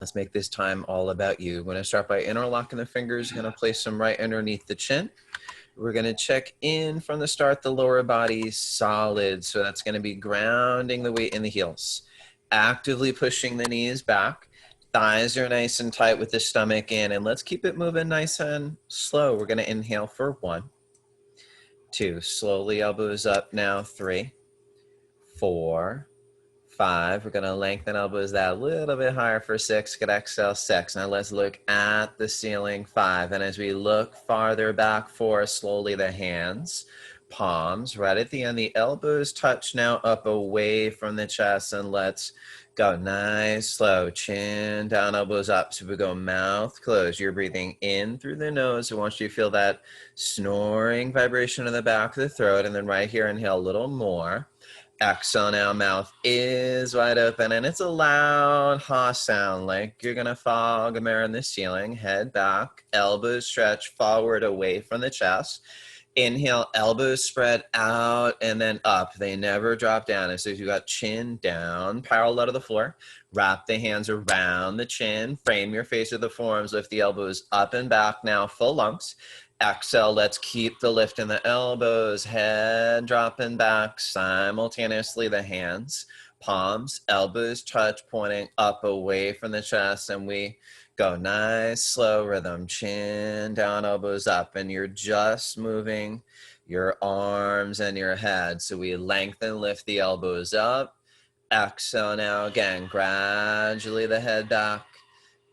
Let's make this time all about you. We're going to start by interlocking the fingers. You're going to place them right underneath the chin. We're going to check in from the start, the lower body solid. So that's going to be grounding the weight in the heels. Actively pushing the knees back. Thighs are nice and tight with the stomach in. And let's keep it moving nice and slow. We're going to inhale for 1, 2. Slowly elbows up now. 3, 4, 5. We're going to lengthen elbows that little bit higher for 6. Good exhale, 6. Now let's look at the ceiling. 5. And as we look farther back, 4, slowly the hands, palms right at the end. The elbows touch now up away from the chest. And let's go nice, slow. Chin down, elbows up. So we go mouth closed. You're breathing in through the nose. I want you to feel that snoring vibration in the back of the throat. And then right here, inhale a little more. Exhale now, mouth is wide open, and it's a loud ha sound, like you're gonna fog a mirror in the ceiling. Head back, elbows stretch forward away from the chest. Inhale, elbows spread out and then up. They never drop down. And so you got chin down, parallel to the floor. Wrap the hands around the chin. Frame your face with the forearms. Lift the elbows up and back now, full lungs. Exhale, let's keep the lift in the elbows, head dropping back, simultaneously the hands, palms, elbows touch, pointing up away from the chest, and we go nice, slow rhythm, chin down, elbows up, and you're just moving your arms and your head. So we lengthen, lift the elbows up. Exhale now, again, gradually the head back.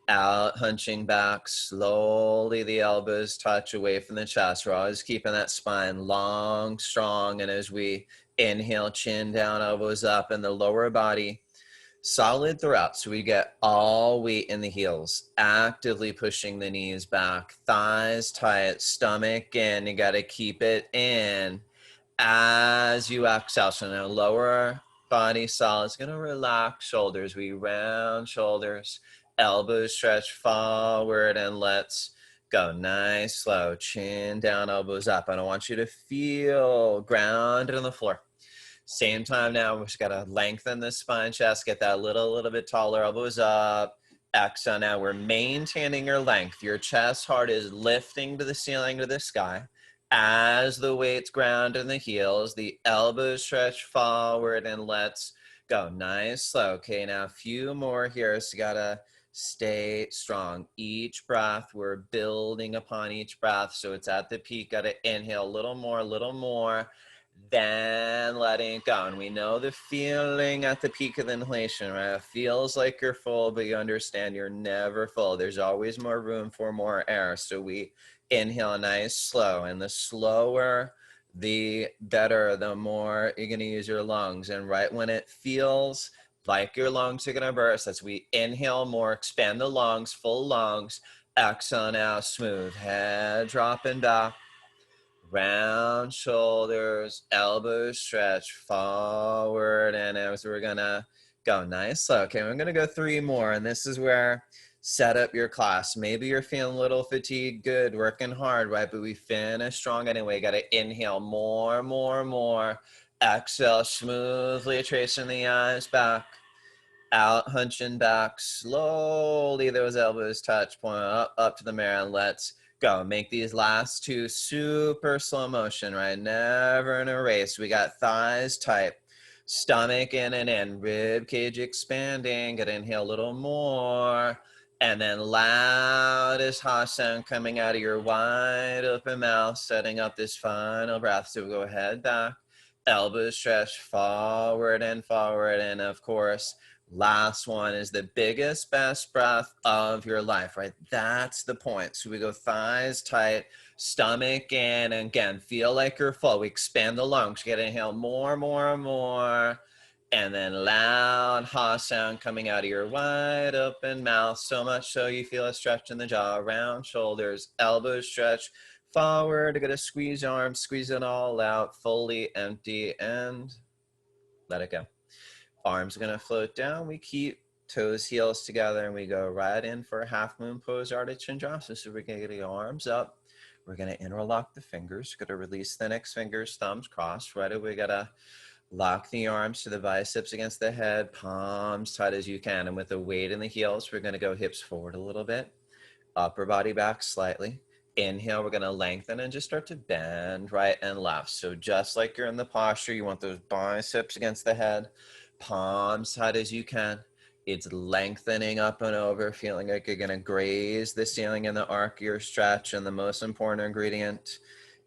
Out, hunching back, slowly the elbows touch away from the chest. We're always keeping that spine long, strong. And as we inhale, chin down, elbows up, and the lower body solid throughout. So we get all weight in the heels, actively pushing the knees back, thighs tight, stomach in. You got to keep it in as you exhale. So now lower body solid. It's going to relax shoulders. We round shoulders. Elbows stretch forward, and let's go nice, slow. Chin down, elbows up. And I want you to feel grounded on the floor. Same time now, we just got to lengthen the spine, chest, get that little bit taller, elbows up. Exhale now, we're maintaining your length. Your chest, heart is lifting to the ceiling, to the sky. As the weight's grounded in the heels, the elbows stretch forward, and let's go nice, slow. Okay, now a few more here, so you got to stay strong. Each breath, we're building upon each breath. So it's at the peak, got to inhale a little more, then letting it go. And we know the feeling at the peak of the inhalation, right? It feels like you're full, but you understand you're never full. There's always more room for more air. So we inhale nice, slow. And the slower, the better, the more you're going to use your lungs. And right when it feels like your lungs are going to burst, as we inhale more, expand the lungs, full lungs. Exhale now, smooth. Head dropping back. Round shoulders, elbows stretch forward. And as we're going to go nice, slow. Okay, we're going to go 3 more. And this is where set up your class. Maybe you're feeling a little fatigued, good, working hard, right? But we finish strong anyway. Got to inhale more. Exhale, smoothly tracing the eyes back. Out, hunching back, slowly those elbows touch, point up to the mirror, and let's go. Make these last 2 super slow motion, right? Never in a race. We got thighs tight, stomach in and in, rib cage expanding. Gotta inhale a little more. And then loudest ha sound coming out of your wide open mouth, setting up this final breath. So we go head back, elbows stretch forward, and of course, last one is the biggest, best breath of your life, right? That's the point. So we go thighs tight, stomach in, and again, feel like you're full. We expand the lungs. You get to inhale more. And then loud ha sound coming out of your wide open mouth. So much so you feel a stretch in the jaw, round shoulders, elbows stretch forward. You're going to squeeze arms, squeeze it all out, fully empty, and let it go. Arms are going to float down. We keep toes, heels together, and we go right in for a half moon pose, Ardha Chandrasana. So we're going to get the arms up. We're going to interlock the fingers. We're going to release the next fingers, thumbs crossed. Right away, we got to Lock the arms to the biceps against the head, palms tight as you can. And with the weight in the heels, we're going to go hips forward a little bit, upper body back slightly. Inhale, we're going to lengthen and just start to bend right and left. So just like you're in the posture, you want those biceps against the head, palms tight as you can. It's lengthening up and over, feeling like you're going to graze the ceiling in the arc of your stretch. And the most important ingredient,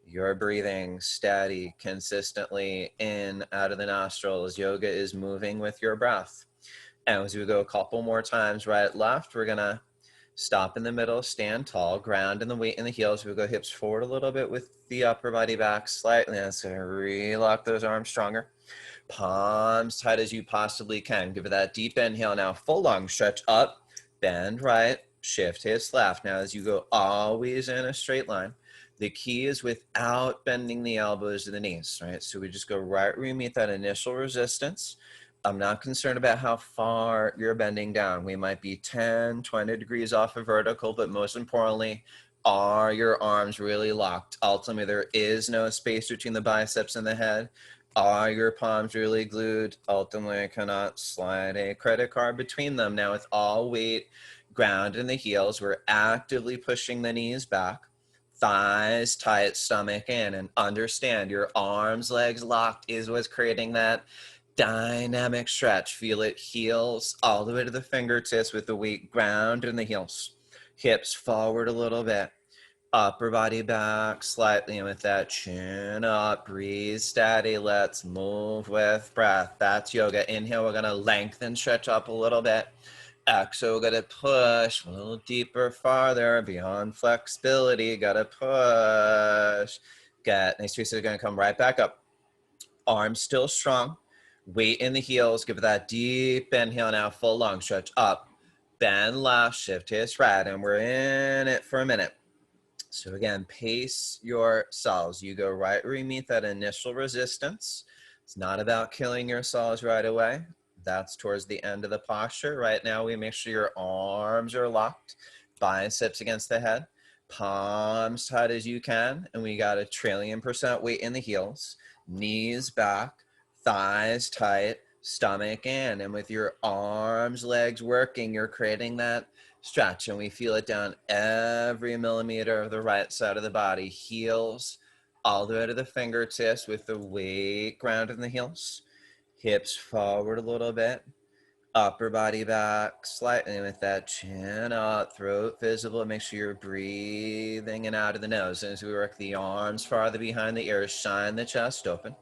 you're breathing steady, consistently in, out of the nostrils. Yoga is moving with your breath. And as we go a couple more times, right, left, we're going to stop in the middle, stand tall, ground in the weight in the heels. We'll go hips forward a little bit with the upper body back slightly. That's going to relock those arms stronger. Palms tight as you possibly can. Give it that deep inhale now. Full long stretch up, bend right, shift hips left. Now as you go always in a straight line, the key is without bending the elbows to the knees, right? So we just go right where you meet that initial resistance. I'm not concerned about how far you're bending down. We might be 10, 20 degrees off of vertical, but most importantly, are your arms really locked? Ultimately, there is no space between the biceps and the head. Are your palms really glued? Ultimately, I cannot slide a credit card between them. Now, with all weight grounded in the heels, we're actively pushing the knees back, thighs tight, stomach in, and understand your arms, legs locked is what's creating that dynamic stretch. Feel it, heels all the way to the fingertips with the weight grounded in the heels. Hips forward a little bit. Upper body back slightly, and with that chin up, breathe steady. Let's move with breath. That's yoga. Inhale, we're gonna lengthen, stretch up a little bit. Exhale, we're gonna push a little deeper, farther, beyond flexibility. Gotta push. Get nice twist. Are gonna come right back up. Arms still strong. Weight in the heels. Give it that deep inhale now. Full long stretch up. Bend left, shift hips right, and we're in it for a minute. So again, pace yourselves. You go right where you meet that initial resistance. It's not about killing yourselves right away. That's towards the end of the posture. Right now, we make sure your arms are locked, biceps against the head, palms tight as you can, and we got a 1,000,000% weight in the heels, knees back, thighs tight, stomach in, and with your arms, legs working, you're creating that stretch, and we feel it down every millimeter of the right side of the body. Heels all the way to the fingertips with the weight grounded in the heels. Hips forward a little bit. Upper body back slightly with that chin up, throat visible. Make sure you're breathing in out of the nose. And as we work the arms farther behind the ears, shine the chest open.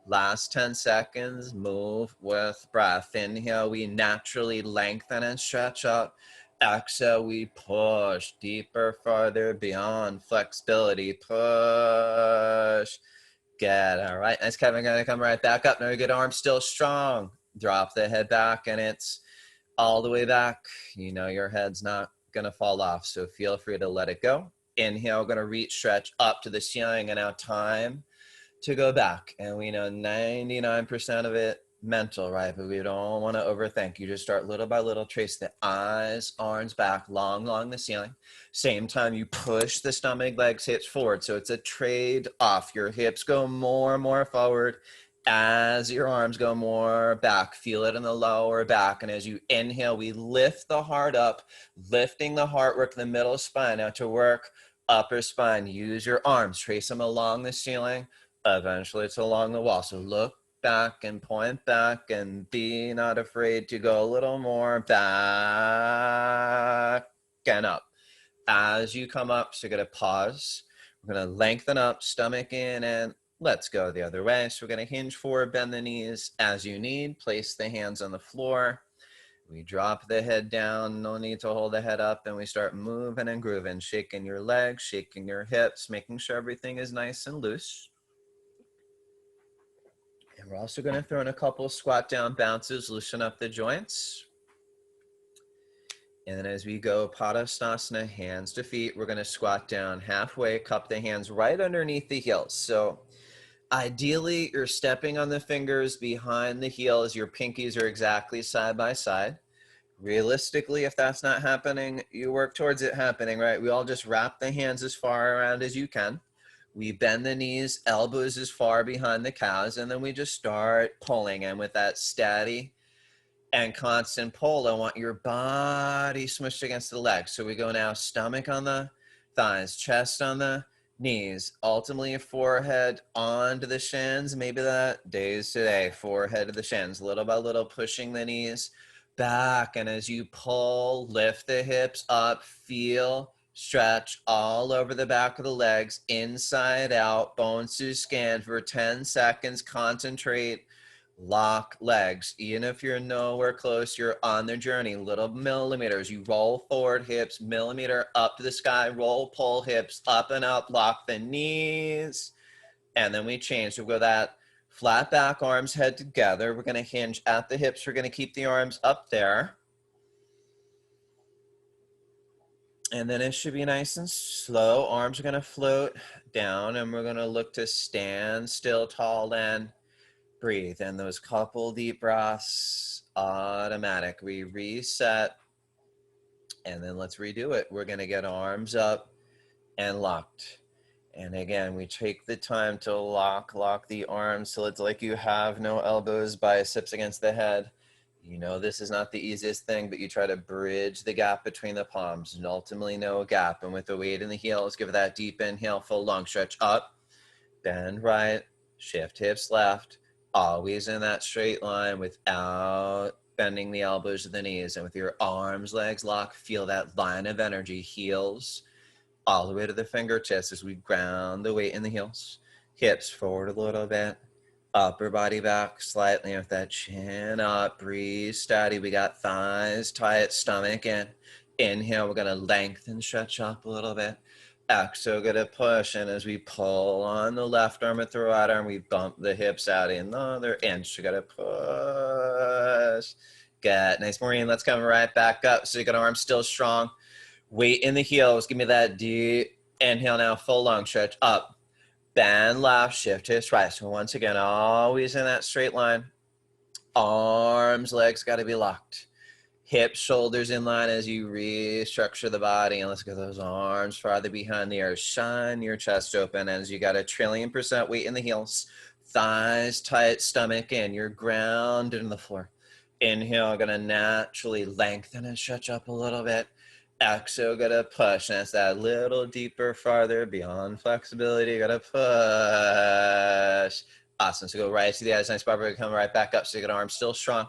Last 10 seconds, move with breath. Inhale, we naturally lengthen and stretch up. Exhale, we push deeper, farther, beyond flexibility. Push. Good. All right. Nice, Kevin. Going to come right back up. Very good. Arms still strong. Drop the head back, and it's all the way back. You know your head's not going to fall off, so feel free to let it go. Inhale, going to reach, stretch up to the ceiling, and now time to go back. And we know 99% of it mental, right? But we don't want to overthink. You just start little by little, trace the eyes, arms back, long along the ceiling. Same time you push the stomach, legs, hips forward. So it's a trade off. Your hips go more and more forward as your arms go more back. Feel it in the lower back. And as you inhale, we lift the heart up, lifting the heart, work the middle spine. Now to work upper spine, use your arms, trace them along the ceiling. Eventually it's along the wall. So look back and point back and be not afraid to go a little more back and up. As you come up, so you're going to pause. We're going to lengthen up, stomach in, and let's go the other way. So we're going to hinge forward, bend the knees as you need. Place the hands on the floor. We drop the head down. No need to hold the head up. And we start moving and grooving, shaking your legs, shaking your hips, making sure everything is nice and loose. And we're also going to throw in a couple squat down bounces, loosen up the joints. And then as we go Padasana, hands to feet, we're going to squat down halfway, cup the hands right underneath the heels. So ideally, you're stepping on the fingers behind the heels. Your pinkies are exactly side by side. Realistically, if that's not happening, you work towards it happening, right? We all just wrap the hands as far around as you can. We bend the knees, elbows as far behind the calves, and then we just start pulling. And with that steady and constant pull, I want your body smushed against the legs. So we go now stomach on the thighs, chest on the knees, ultimately forehead onto the shins. Maybe that days today, forehead to the shins, little by little pushing the knees back. And as you pull, lift the hips up, feel, stretch all over the back of the legs, inside out, bones to scan for 10 seconds, concentrate. Lock legs. Even if you're nowhere close, you're on the journey. Little millimeters. You roll forward, hips, millimeter up to the sky. Roll, pull, hips up and up. Lock the knees. And then we change. So we go that flat back, arms head together. We're going to hinge at the hips. We're going to keep the arms up there. And then it should be nice and slow. Arms are going to float down. And we're going to look to stand still, tall, and breathe. And those couple deep breaths, automatic. We reset, and then let's redo it. We're going to get arms up and locked. And again, we take the time to lock the arms till it's like you have no elbows, biceps against the head. You know this is not the easiest thing, but you try to bridge the gap between the palms and ultimately no gap. And with the weight in the heels, give that deep inhale, full long stretch up, bend right, shift hips left, always in that straight line without bending the elbows to the knees. And with your arms, legs locked, feel that line of energy, heels all the way to the fingertips as we ground the weight in the heels. Hips forward a little bit, upper body back slightly with that chin up, breathe steady. We got thighs tight, stomach in. Inhale, we're gonna lengthen, stretch up a little bit. Exhale, gonna push, and as we pull on the left arm with the right arm, we bump the hips out another inch. You gotta push. Good. Nice, Maureen. Let's come right back up. So you got arms still strong. Weight in the heels. Give me that deep inhale now. Full long stretch up. Bend left, shift hips right. So once again, always in that straight line. Arms, legs got to be locked. Hips, shoulders in line as you restructure the body. And let's get those arms farther behind the ears. Shine your chest open as you got 1,000,000,000% weight in the heels. Thighs tight, stomach in. You're grounded in the floor. Inhale, gonna naturally lengthen and stretch up a little bit. Exhale, gotta push. And it's that little deeper, farther beyond flexibility. Gotta push. Awesome. So go right to the other side. Barbara, come right back up. So you got arms still strong.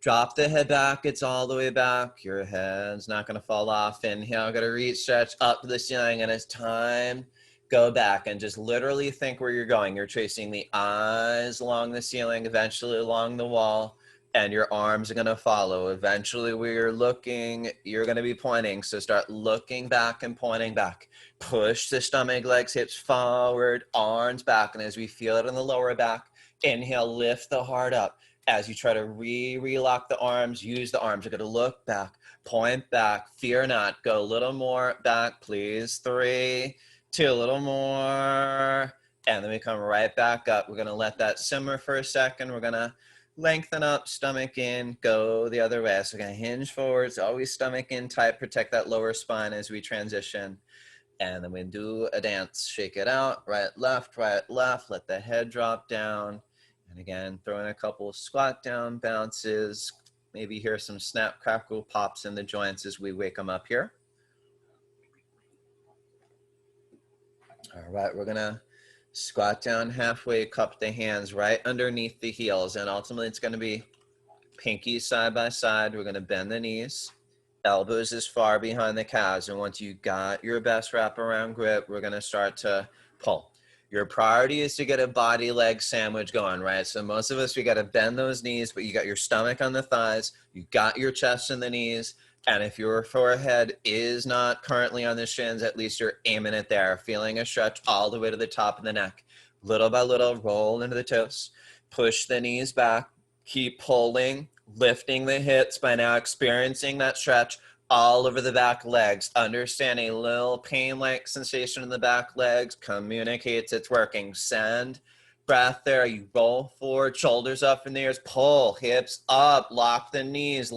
Drop the head back. It's all the way back. Your head's not going to fall off. Inhale, got to reach, stretch up to the ceiling. And it's time. Go back and just literally think where you're going. You're tracing the eyes along the ceiling, eventually along the wall, and your arms are going to follow. Eventually where you're looking, you're going to be pointing. So start looking back and pointing back. Push the stomach, legs, hips forward, arms back. And as we feel it in the lower back, inhale, lift the heart up. As you try to relock the arms, use the arms. You're going to look back, point back, fear not. Go a little more back, please. 3, 2, a little more. And then we come right back up. We're going to let that simmer for a second. We're going to lengthen up, stomach in, go the other way. So we're going to hinge forwards, always stomach in tight, protect that lower spine as we transition. And then we do a dance. Shake it out, right, left, let the head drop down. And again, throw in a couple of squat down bounces, maybe hear some snap, crackle, pops in the joints as we wake them up here. All right, we're gonna squat down halfway, cup the hands right underneath the heels, and ultimately it's gonna be pinkies side by side. We're gonna bend the knees, elbows as far behind the calves, and once you got your best wraparound grip, we're gonna start to pull. Your priority is to get a body leg sandwich going, right? So most of us, we got to bend those knees, but you got your stomach on the thighs, you got your chest in the knees, and if your forehead is not currently on the shins, at least you're aiming it there, feeling a stretch all the way to the top of the neck. Little by little, roll into the toes, push the knees back, keep pulling, lifting the hips by now experiencing that stretch all over the back legs. Understand a little pain-like sensation in the back legs communicates it's working. Send breath there. You roll forward, shoulders up in the ears, pull, hips up, lock the knees,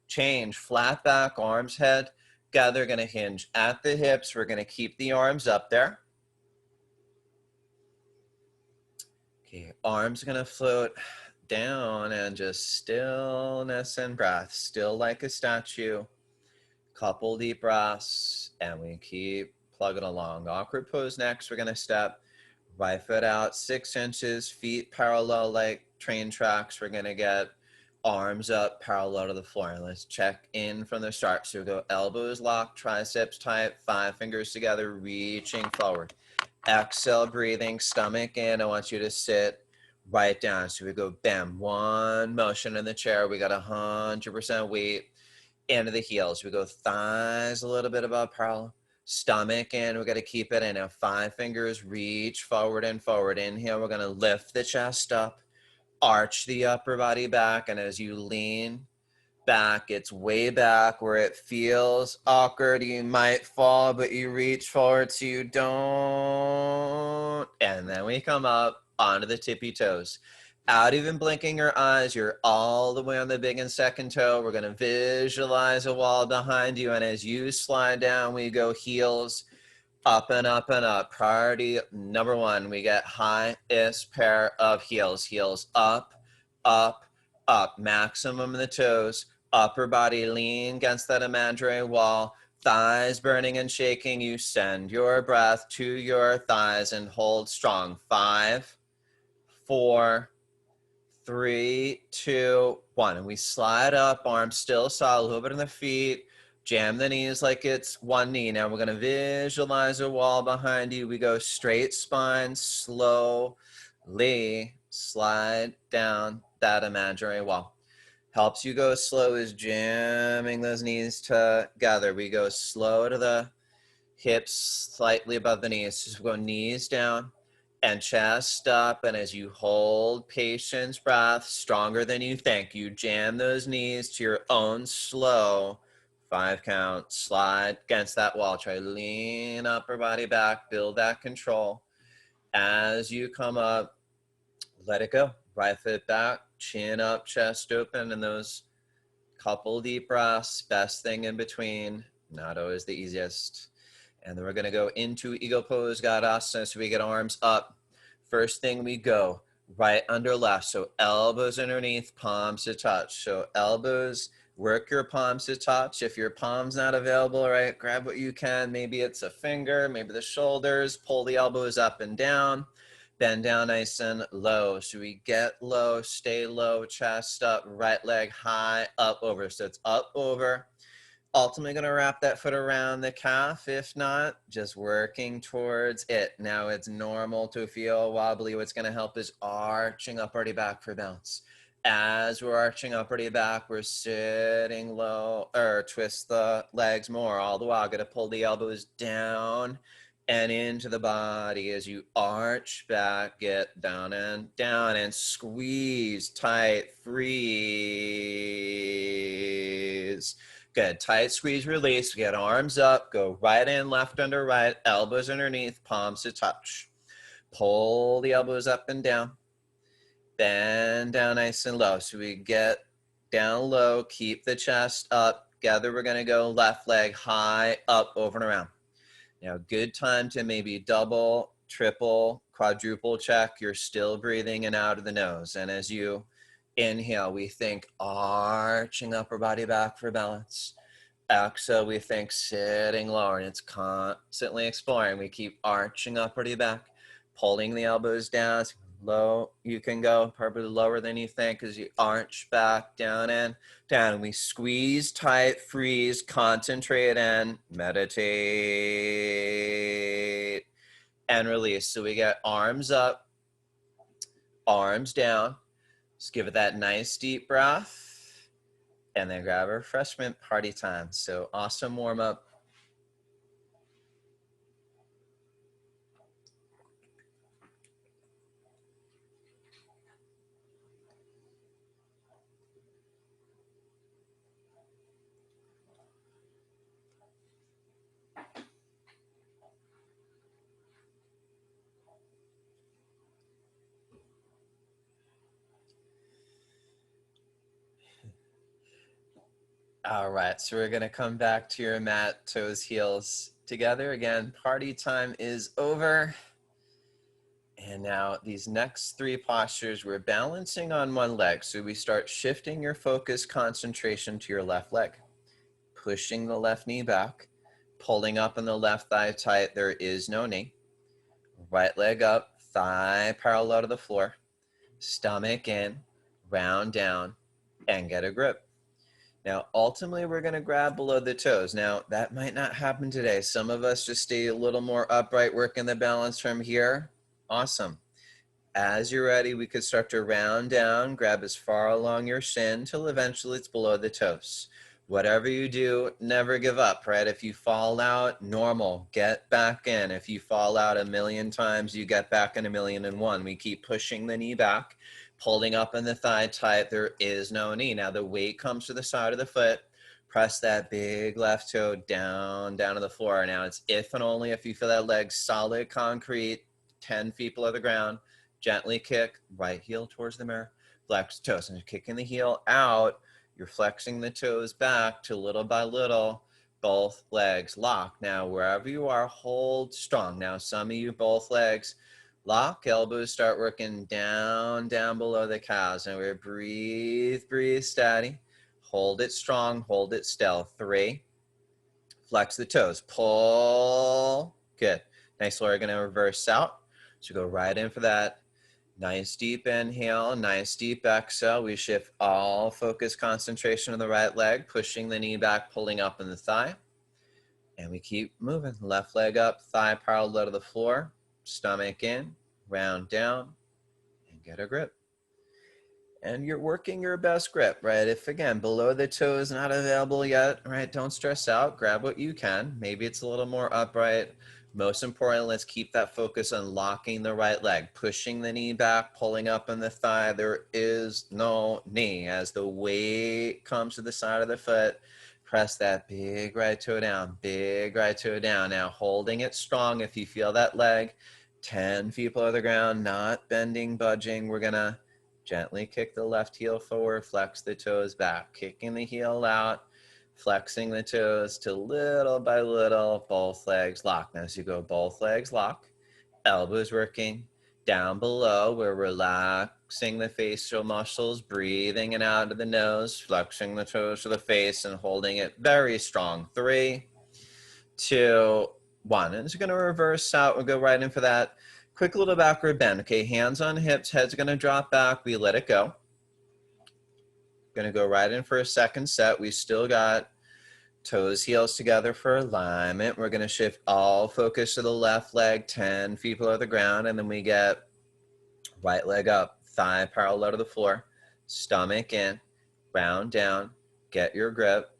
change, flat back, arms head Gather, gonna hinge at the hips. We're gonna keep the arms up there. Okay, arms gonna float down and just stillness and breath. Still like a statue. Couple deep breaths and we keep plugging along. Awkward pose next. We're gonna step right foot out 6 inches, feet parallel like train tracks. We're gonna get arms up parallel to the floor. And let's check in from the start. So we go elbows locked, triceps tight, 5 fingers together, reaching forward. Exhale, breathing, stomach in. I want you to sit right down. So we go bam, one motion in the chair. We got 100% weight into the heels. We go thighs a little bit above parallel. Stomach in, we got to keep it in. Now 5 fingers, reach forward and forward. Inhale, we're going to lift the chest up, arch the upper body back. And as you lean back, it's way back where it feels awkward. You might fall, but you reach forward so you don't. And then we come up onto the tippy toes. Out even blinking your eyes, you're all the way on the big and second toe. We're going to visualize a wall behind you. And as you slide down, we go heels up and up and up. Priority number 1, we get highest pair of heels. Heels up, up, up. Maximum in the toes. Upper body lean against that imaginary wall. Thighs burning and shaking. You send your breath to your thighs and hold strong. 5, 4, 3, 2, 1. And we slide up, arms still solid, a little bit on the feet. Jam the knees like it's one knee. Now we're going to visualize a wall behind you. We go straight spine, slowly slide down that imaginary wall. Helps you go slow is jamming those knees together. We go slow to the hips, slightly above the knees. Just go knees down and chest up. And as you hold patience, breath, stronger than you think, you jam those knees to your own slow 5 count. Slide against that wall. Try lean upper body back, build that control. As you come up, let it go. Right foot back, chin up, chest open, and those couple deep breaths. Best thing in between, not always the easiest. And then we're going to go into Eagle Pose, Gadasana, so we get arms up. First thing we go, right under left. So elbows underneath, palms to touch. So elbows, work your palms to touch. If your palm's not available, right, grab what you can. Maybe it's a finger, maybe the shoulders. Pull the elbows up and down. Bend down nice and low. So we get low, stay low, chest up, right leg high, up, over. So it's up, over. Ultimately going to wrap that foot around the calf. If not, just working towards it. Now it's normal to feel wobbly. What's going to help is arching upward back for balance. As we're arching upward back, we're sitting low, or twist the legs more. All the while, going to pull the elbows down and into the body. As you arch back, get down and squeeze tight, freeze. Good, tight squeeze, release. We get arms up, go right in, left under right, elbows underneath, palms to touch. Pull the elbows up and down. Bend down nice and low. So we get down low, keep the chest up. Together we're gonna go left leg high, up, over and around. Now, good time to maybe double, triple, quadruple check. You're still breathing in out of the nose. And as you inhale, we think arching upper body back for balance. Exhale, we think sitting lower, and it's constantly exploring. We keep arching upward back, pulling the elbows down. Low, you can go probably lower than you think as you arch back, down and down. And we squeeze tight, freeze, concentrate, and meditate. And release. So we get arms up, arms down. Just give it that nice deep breath. And then grab a refreshment, party time. So awesome warm up. All right, so we're gonna come back to your mat, toes, heels together. Again, party time is over. And now these next three postures, we're balancing on one leg. So we start shifting your focus concentration to your left leg, pushing the left knee back, pulling up in the left thigh tight. There is no knee. Right leg up, thigh parallel to the floor, stomach in, round down, and get a grip. Now, ultimately, we're going to grab below the toes. Now, that might not happen today. Some of us just stay a little more upright, working the balance from here. Awesome. As you're ready, we could start to round down, grab as far along your shin till eventually it's below the toes. Whatever you do, never give up, right? If you fall out, normal, get back in. If you fall out a million times, you get back in a million and one. We keep pushing the knee back, pulling up in the thigh tight. There is no knee. Now the weight comes to the side of the foot. Press that big left toe down to the floor. Now it's if and only if you feel that leg solid concrete, 10 feet below the ground. Gently kick, right heel towards the mirror, flex toes. And you're kicking the heel out, you're flexing the toes back to little by little, both legs lock. Now, wherever you are, hold strong. Now, some of you, both legs lock, elbows start working down below the calves. And we're breathe steady. Hold it strong, hold it still. 3, flex the toes, pull, good. Nice, Laura, gonna reverse out. So go right in for that. Nice deep inhale, nice deep exhale. We shift all focus concentration on the right leg, pushing the knee back, pulling up in the thigh. And we keep moving. Left leg up, thigh parallel to the floor, stomach in, round down, and get a grip. And you're working your best grip, right? If again, below the toe is not available yet, right? Don't stress out, grab what you can. Maybe it's a little more upright. Most important, let's keep that focus on locking the right leg, pushing the knee back, pulling up in the thigh. There is no knee. As the weight comes to the side of the foot, press that big right toe down, big right toe down. Now holding it strong. If you feel that leg, 10 feet below the ground, not bending, budging. We're gonna gently kick the left heel forward, flex the toes back, kicking the heel out, flexing the toes to little by little, both legs lock. Now as you go, both legs lock, elbows working. Down below, we're relaxing the facial muscles, breathing in out of the nose, flexing the toes to the face and holding it very strong. 3, 2, 1. And it's going to reverse out. We'll go right in for that quick little backward bend. Okay, hands on hips, head's going to drop back. We let it go. Going to go right in for a second set. We still got toes, heels together for alignment. We're going to shift all focus to the left leg, 10 feet below the ground. And then we get right leg up, thigh parallel to the floor, stomach in, round down, get your grip,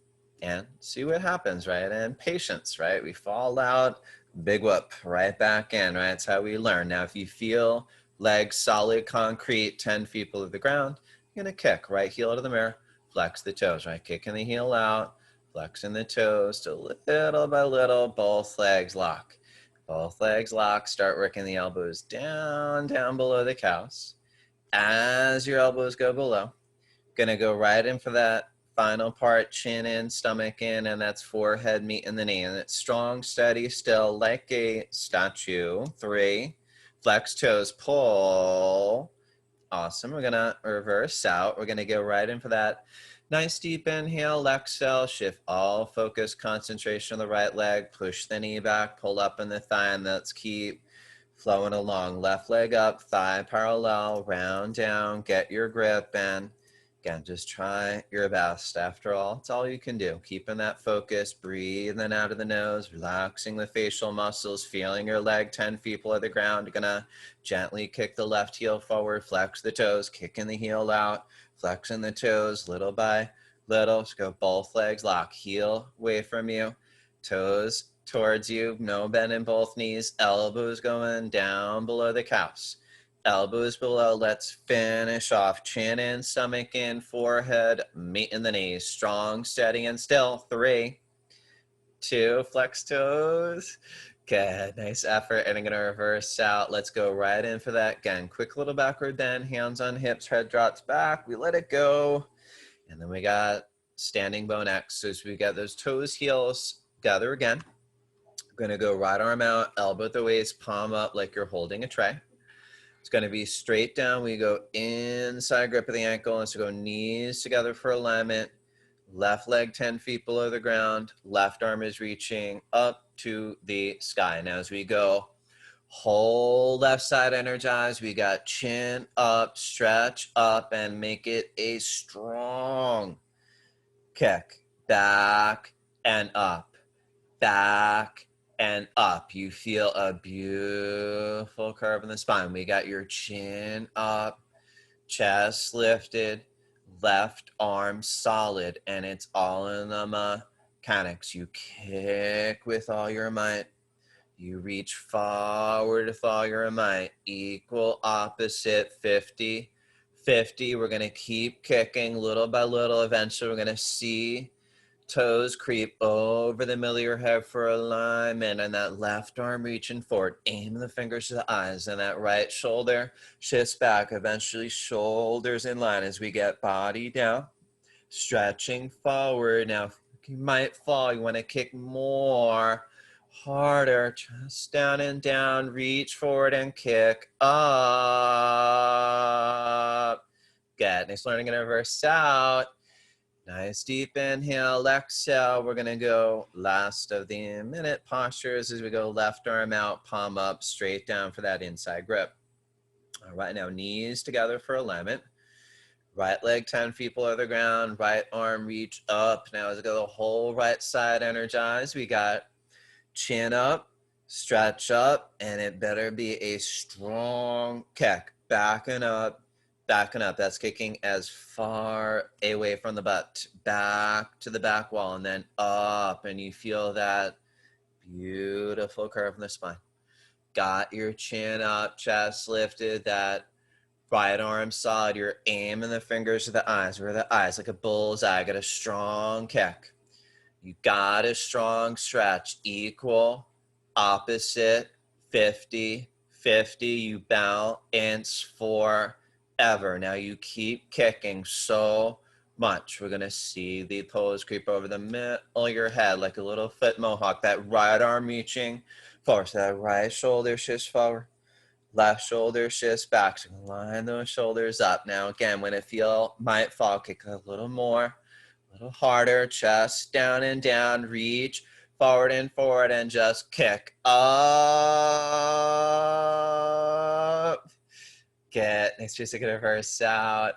and see what happens, right? And patience, right? We fall out, big whoop, right back in, right? That's how we learn. Now, if you feel legs solid concrete, 10 feet below the ground, you're going to kick, right heel to the mirror, flex the toes, right? Kicking the heel out, flexing the toes to little by little, both legs lock. Both legs lock, start working the elbows down below the calves. As your elbows go below, gonna go right in for that final part, chin in, stomach in, and that's forehead meeting the knee. And it's strong, steady, still, like a statue. 3, flex toes, pull. Awesome, we're gonna reverse out. We're gonna go right in for that nice deep inhale, exhale, shift all focus, concentration on the right leg, push the knee back, pull up in the thigh, and let's keep flowing along. Left leg up, thigh parallel, round down, get your grip, and again, just try your best. After all, it's all you can do. Keeping that focus, breathing out of the nose, relaxing the facial muscles, feeling your leg 10 feet below the ground. You're gonna gently kick the left heel forward, flex the toes, kicking the heel out, flexing the toes little by little. Just go both legs lock, heel away from you, toes towards you, no bend in both knees, elbows going down below the calves. Elbows below, let's finish off. Chin in, stomach in, forehead, meeting the knees. Strong, steady, and still. 3, 2, flex toes. Good, nice effort. And I'm gonna reverse out. Let's go right in for that. Again, quick little backward bend, hands on hips, head drops back. We let it go. And then we got standing bone X. So as we get those toes, heels together again, we're gonna go right arm out, elbow at the waist, palm up like you're holding a tray. It's gonna be straight down. We go inside grip of the ankle. And so go knees together for alignment. Left leg 10 feet below the ground. Left arm is reaching up to the sky. Now as we go, whole left side energized. We got chin up, stretch up, and make it a strong kick. Back and up. Back and up. You feel a beautiful curve in the spine. We got your chin up, chest lifted, left arm solid, and it's all in the mechanics. You kick with all your might. You reach forward with all your might. Equal, opposite, 50, 50. We're going to keep kicking little by little. Eventually, we're going to see toes creep over the middle of your head for alignment, and that left arm reaching forward. Aim the fingers to the eyes, and that right shoulder shifts back. Eventually, shoulders in line as we get body down, stretching forward. Now, you might fall. You want to kick more, harder. Chest down and down. Reach forward and kick up. Good. Nice learning in reverse out. Nice deep inhale, exhale. We're gonna go last of the minute postures as we go left arm out, palm up, straight down for that inside grip. All right, now knees together for alignment. Right leg 10 feet below the ground, right arm reach up. Now as we go the whole right side energized, we got chin up, stretch up, and it better be a strong kick. Backing up. Backing up, that's kicking as far away from the butt, back to the back wall, and then up, and you feel that beautiful curve in the spine. Got your chin up, chest lifted, that right arm solid. You're aiming the fingers to the eyes. Where the eyes, like a bullseye. Got a strong kick. You got a strong stretch. Equal, opposite, 50, 50. You balance for ever. Now you keep kicking so much. We're gonna see the toes creep over the middle of your head like a little foot mohawk. That right arm reaching forward. So that right shoulder shifts forward, left shoulder shifts back. So line those shoulders up. Now again, when it might fall, kick a little more, a little harder. Chest down and down. Reach forward, and just kick up. Next, just take a reverse out.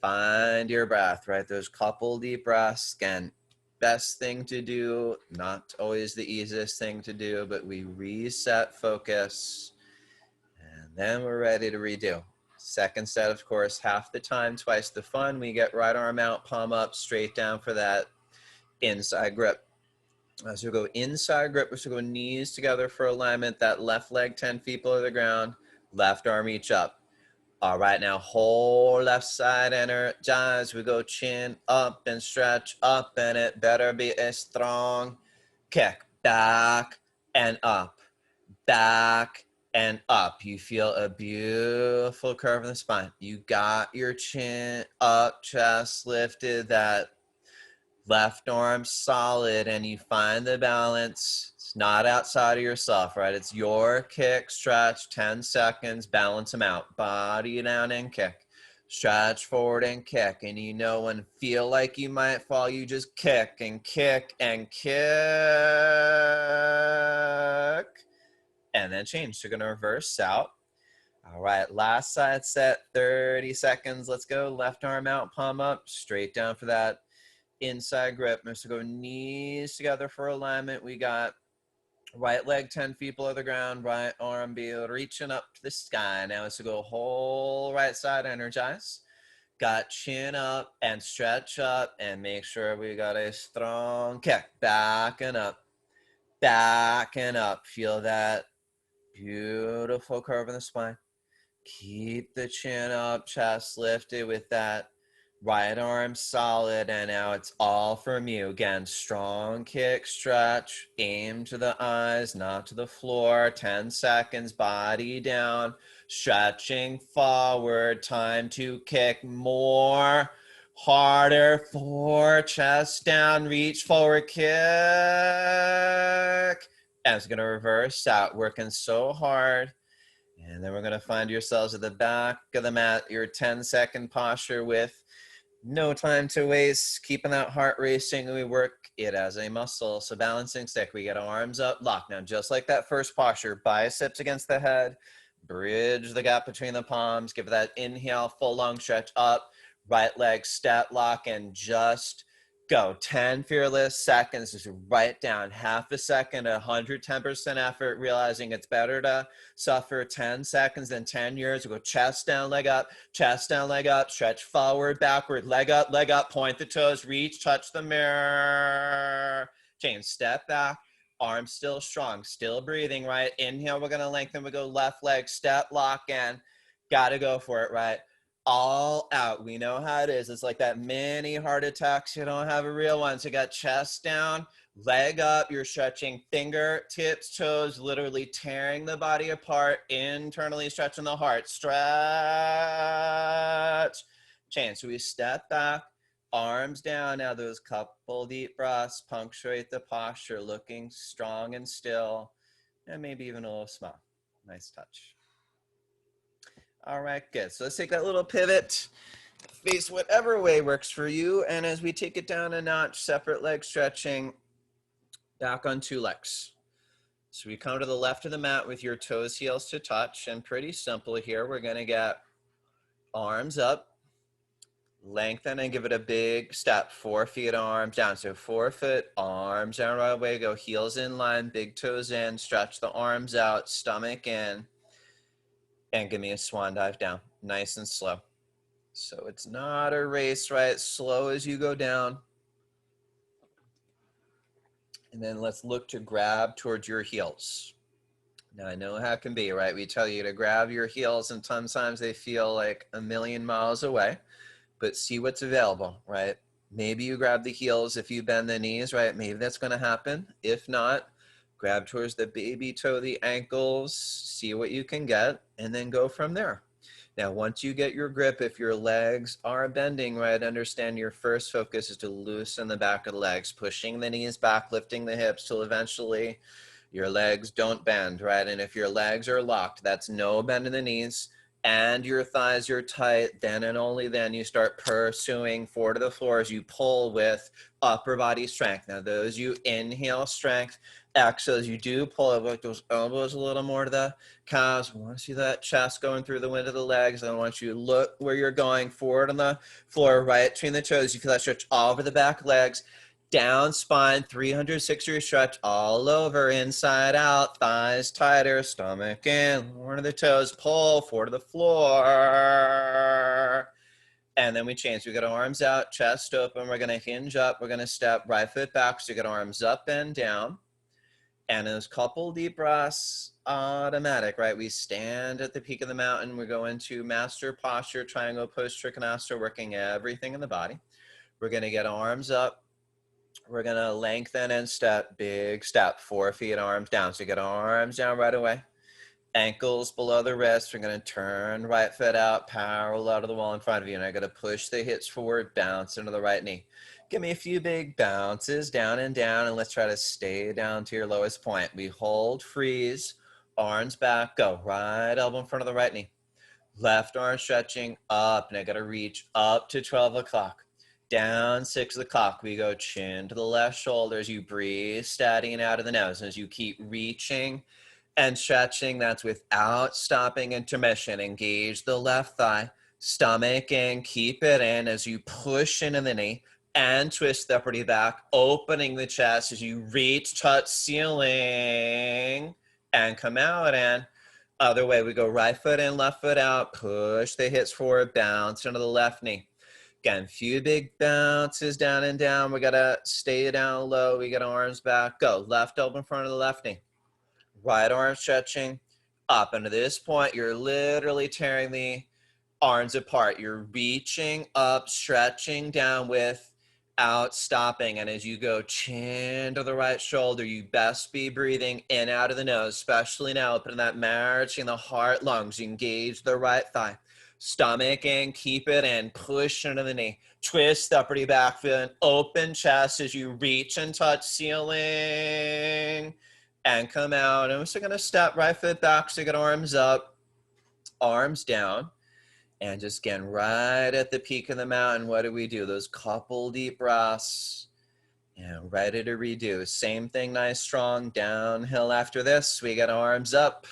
Find your breath, right? Those couple deep breaths. Again, best thing to do, not always the easiest thing to do, but we reset focus, and then we're ready to redo. Second set, of course, half the time, twice the fun. We get right arm out, palm up, straight down for that inside grip. As we go inside grip, we're going to go knees together for alignment. That left leg 10 feet below the ground, left arm reach up. All right, now whole left side energize. We go chin up and stretch up, and it better be a strong kick. Back and up, back and up. You feel a beautiful curve in the spine. You got your chin up, chest lifted, that left arm solid, and you find the balance. It's not outside of yourself, right? It's your kick, stretch, 10 seconds, balance them out. Body down and kick. Stretch forward and kick. And you know when feel like you might fall, you just kick and kick and kick. And then change. So you're going to reverse out. All right, last side set, 30 seconds. Let's go. Left arm out, palm up, straight down for that inside grip. So go knees together for alignment. We got right leg 10 feet below the ground, right arm be reaching up to the sky. Now let's go whole right side energize. Got chin up and stretch up, and make sure we got a strong kick. Back and up, back and up. Feel that beautiful curve in the spine. Keep the chin up, chest lifted with that right arm solid, and now it's all from you. Again, strong kick, stretch, aim to the eyes, not to the floor. 10 seconds, body down, stretching forward. Time to kick more, Harder, 4, chest down, reach forward, kick. And it's gonna reverse out, working so hard. And then we're gonna find yourselves at the back of the mat, your 10-second posture with no time to waste, keeping that heart racing. We work it as a muscle. So balancing stick, we get arms up, lock. Now, just like that first posture, biceps against the head, bridge the gap between the palms, give that inhale, full long stretch up, right leg, step, lock, and just go. 10 fearless seconds, just write down half a second, 110% effort, realizing it's better to suffer 10 seconds than 10 years. We go chest down, leg up, stretch forward, backward, leg up, point the toes, reach, touch the mirror. Change, step back, arms still strong, still breathing, right? Inhale, we're gonna lengthen, we go left leg, step, lock in. Gotta go for it, right? All out. We know how it is. It's like that mini heart attacks. You don't have a real one. So you got chest down, leg up. You're stretching fingertips, toes, literally tearing the body apart, internally stretching the heart. Stretch. Change. So we step back, arms down. Now those couple deep breaths, punctuate the posture, looking strong and still, and maybe even a little smile. Nice touch. All right, good. So let's take that little pivot, face whatever way works for you. And as we take it down a notch, separate leg stretching, back on 2 legs. So we come to the left of the mat with your toes, heels to touch. And pretty simple here. We're going to get arms up, lengthen, and give it a big step. 4 feet, arms down. So 4 foot, arms down right away. Go heels in line, big toes in, stretch the arms out, stomach in. And give me a swan dive down, nice and slow. So it's not a race, right? Slow as you go down. And then let's look to grab towards your heels. Now I know how it can be, right? We tell you to grab your heels and sometimes they feel like a million miles away, but see what's available, right? Maybe you grab the heels if you bend the knees, right? Maybe that's gonna happen. If not, grab towards the baby toe, the ankles, see what you can get, and then go from there. Now, once you get your grip, if your legs are bending, right, understand your first focus is to loosen the back of the legs, pushing the knees back, lifting the hips till eventually your legs don't bend, right? And if your legs are locked, that's no bend in the knees, and your thighs are tight, then and only then you start pursuing forward to the floor as you pull with upper body strength. Now, those you inhale strength, exhale as you do pull up like those elbows a little more to the calves. We want to see that chest going through the wind of the legs. I want you to look where you're going, forward on the floor, right between the toes. You feel that stretch all over the back legs. Down spine, 360 stretch all over, inside out, thighs tighter, stomach in, one of the toes, pull forward to the floor. And then we change. We got arms out, chest open. We're going to hinge up. We're going to step right foot back. So you got arms up and down. And those couple deep breaths, automatic, right? We stand at the peak of the mountain. We go into master posture, triangle pose, trikonasana, working everything in the body. We're going to get arms up. We're going to lengthen and step, big step, 4 feet, arms down. So you get arms down right away. Ankles below the wrists. We're going to turn right foot out, parallel out of the wall in front of you. And I'm going to push the hips forward, bounce into the right knee. Give me a few big bounces down, and let's try to stay down to your lowest point. We hold, freeze, arms back, go. Right elbow in front of the right knee. Left arm stretching up, and I got to reach up to 12 o'clock. Down 6 o'clock, we go chin to the left shoulder as you breathe, steadying out of the nose. And as you keep reaching and stretching, that's without stopping intermission. Engage the left thigh, stomach in, keep it in as you push into the knee and twist the upper knee back, opening the chest as you reach, touch ceiling, and come out. And other way, we go right foot in, left foot out, push the hips forward, bounce into the left knee. Again, few big bounces down and down. We gotta stay down low. We got arms back. Go. Left elbow in front of the left knee. Right arm stretching up. And to this point, you're literally tearing the arms apart. You're reaching up, stretching down without stopping. And as you go chin to the right shoulder, you best be breathing in out of the nose, especially now, opening that marriage in the heart, lungs. Engage the right thigh. Stomach in, keep it in, push into the knee. Twist upward back foot, open chest as you reach and touch ceiling. And come out. And we're still gonna step right foot back, so you get arms up, arms down. And just again, right at the peak of the mountain, what do? Those couple deep breaths. And ready to redo. Same thing, nice, strong, downhill after this. We got arms up.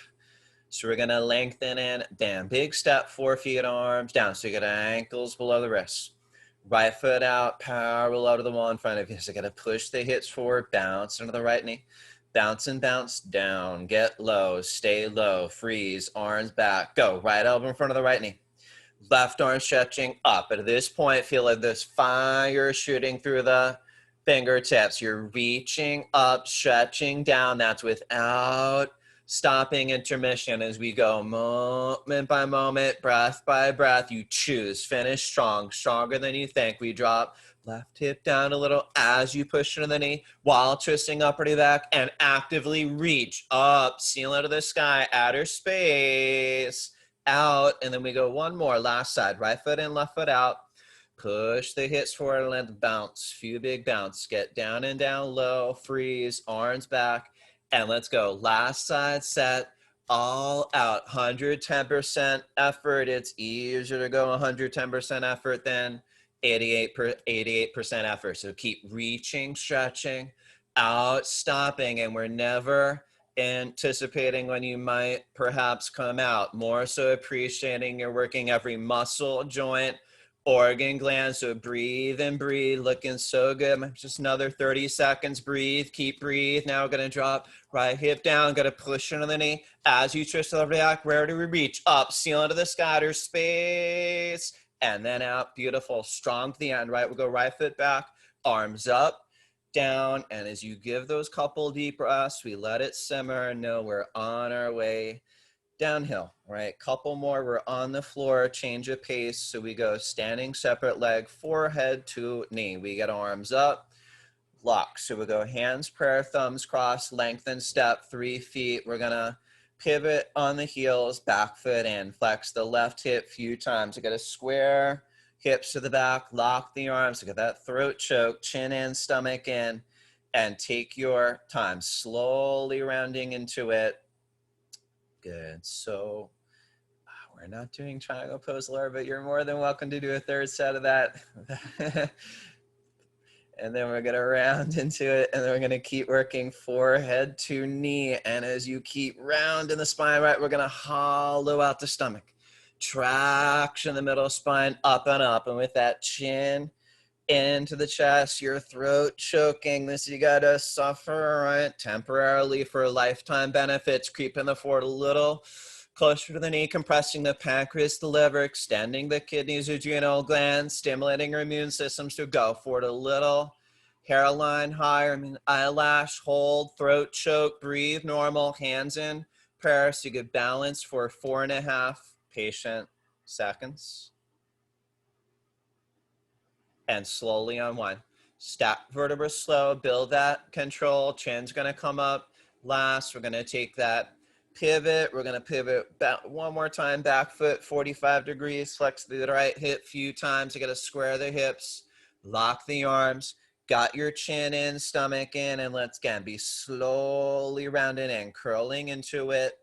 So we're gonna lengthen in, down, big step, 4 feet, arms down. So you got ankles below the wrists. Right foot out, parallel to the wall in front of you. So you gotta push the hips forward, bounce into the right knee. Bounce and bounce down, get low, stay low, freeze, arms back, go. Right elbow in front of the right knee. Left arm stretching up. At this point, feel like this fire shooting through the fingertips. You're reaching up, stretching down. That's without stopping intermission as we go moment by moment, breath by breath. You choose, finish strong, stronger than you think. We drop left hip down a little as you push into the knee while twisting upward back and actively reach up, ceiling to the sky, outer space, out. And then we go one more, last side, right foot in, left foot out. Push the hips forward and let bounce, few big bounce. Get down and down low, freeze, arms back. And let's go. Last side set, all out, 110% effort. It's easier to go 110% effort than 88% effort. So keep reaching, stretching, out, stopping, and we're never anticipating when you might perhaps come out. More so appreciating you're working every muscle, joint, organ gland. So breathe and breathe, looking so good. Just another 30 seconds. Breathe, keep breathe. Now we're gonna drop right hip down, gonna push into the knee as you twist over the back. Where do we reach? Up, ceiling to the sky, outer space, and then out. Beautiful, strong to the end, right? We'll go right foot back, arms up, down, and as you give those couple deep breaths, we let it simmer. No, we're on our way downhill, right? Couple more, we're on the floor, change of pace. So we go standing separate leg, forehead to knee. We get arms up, lock. So we go hands, prayer, thumbs crossed, lengthen step, 3 feet. We're gonna pivot on the heels, back foot in, flex the left hip few times. We got a square, hips to the back, lock the arms. We got that throat choke, chin in, stomach in, and take your time, slowly rounding into it. Good. So we're not doing triangle pose, Laura, but you're more than welcome to do a third set of that. And then we're gonna round into it, and then we're gonna keep working forehead to knee. And as you keep rounding the spine, right, we're gonna hollow out the stomach. Traction the middle spine up and up. And with that chin into the chest, your throat choking. This you gotta suffer, right? Temporarily for lifetime benefits. Creeping the forward a little closer to the knee, compressing the pancreas, the liver, extending the kidneys, adrenal glands, stimulating your immune systems to go forward a little. Hairline higher, eyelash, hold, throat choke, breathe normal, hands in prayer, so you get balance for 4.5 patient seconds. And slowly unwind. Stack vertebra slow, build that control. Chin's gonna come up. Last, we're gonna take that pivot. We're gonna pivot back one more time, back foot, 45 degrees, flex the right hip a few times. You gotta square the hips, lock the arms, got your chin in, stomach in, and let's again be slowly rounding in, curling into it.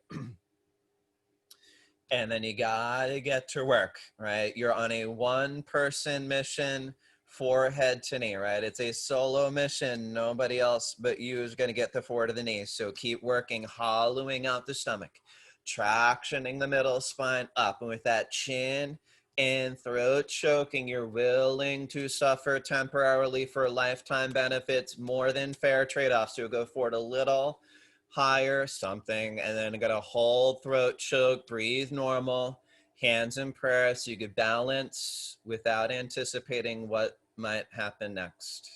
And then you gotta get to work, right? You're on a one-person mission, forehead to knee, right? It's a solo mission. Nobody else but you is gonna get the forward of the knee. So keep working, hollowing out the stomach, tractioning the middle spine up. And with that chin and throat choking, you're willing to suffer temporarily for lifetime benefits, more than fair trade-offs. So go forward a little higher, something, and then gonna hold, throat choke, breathe normal, hands in prayer, so you could balance without anticipating what might happen next.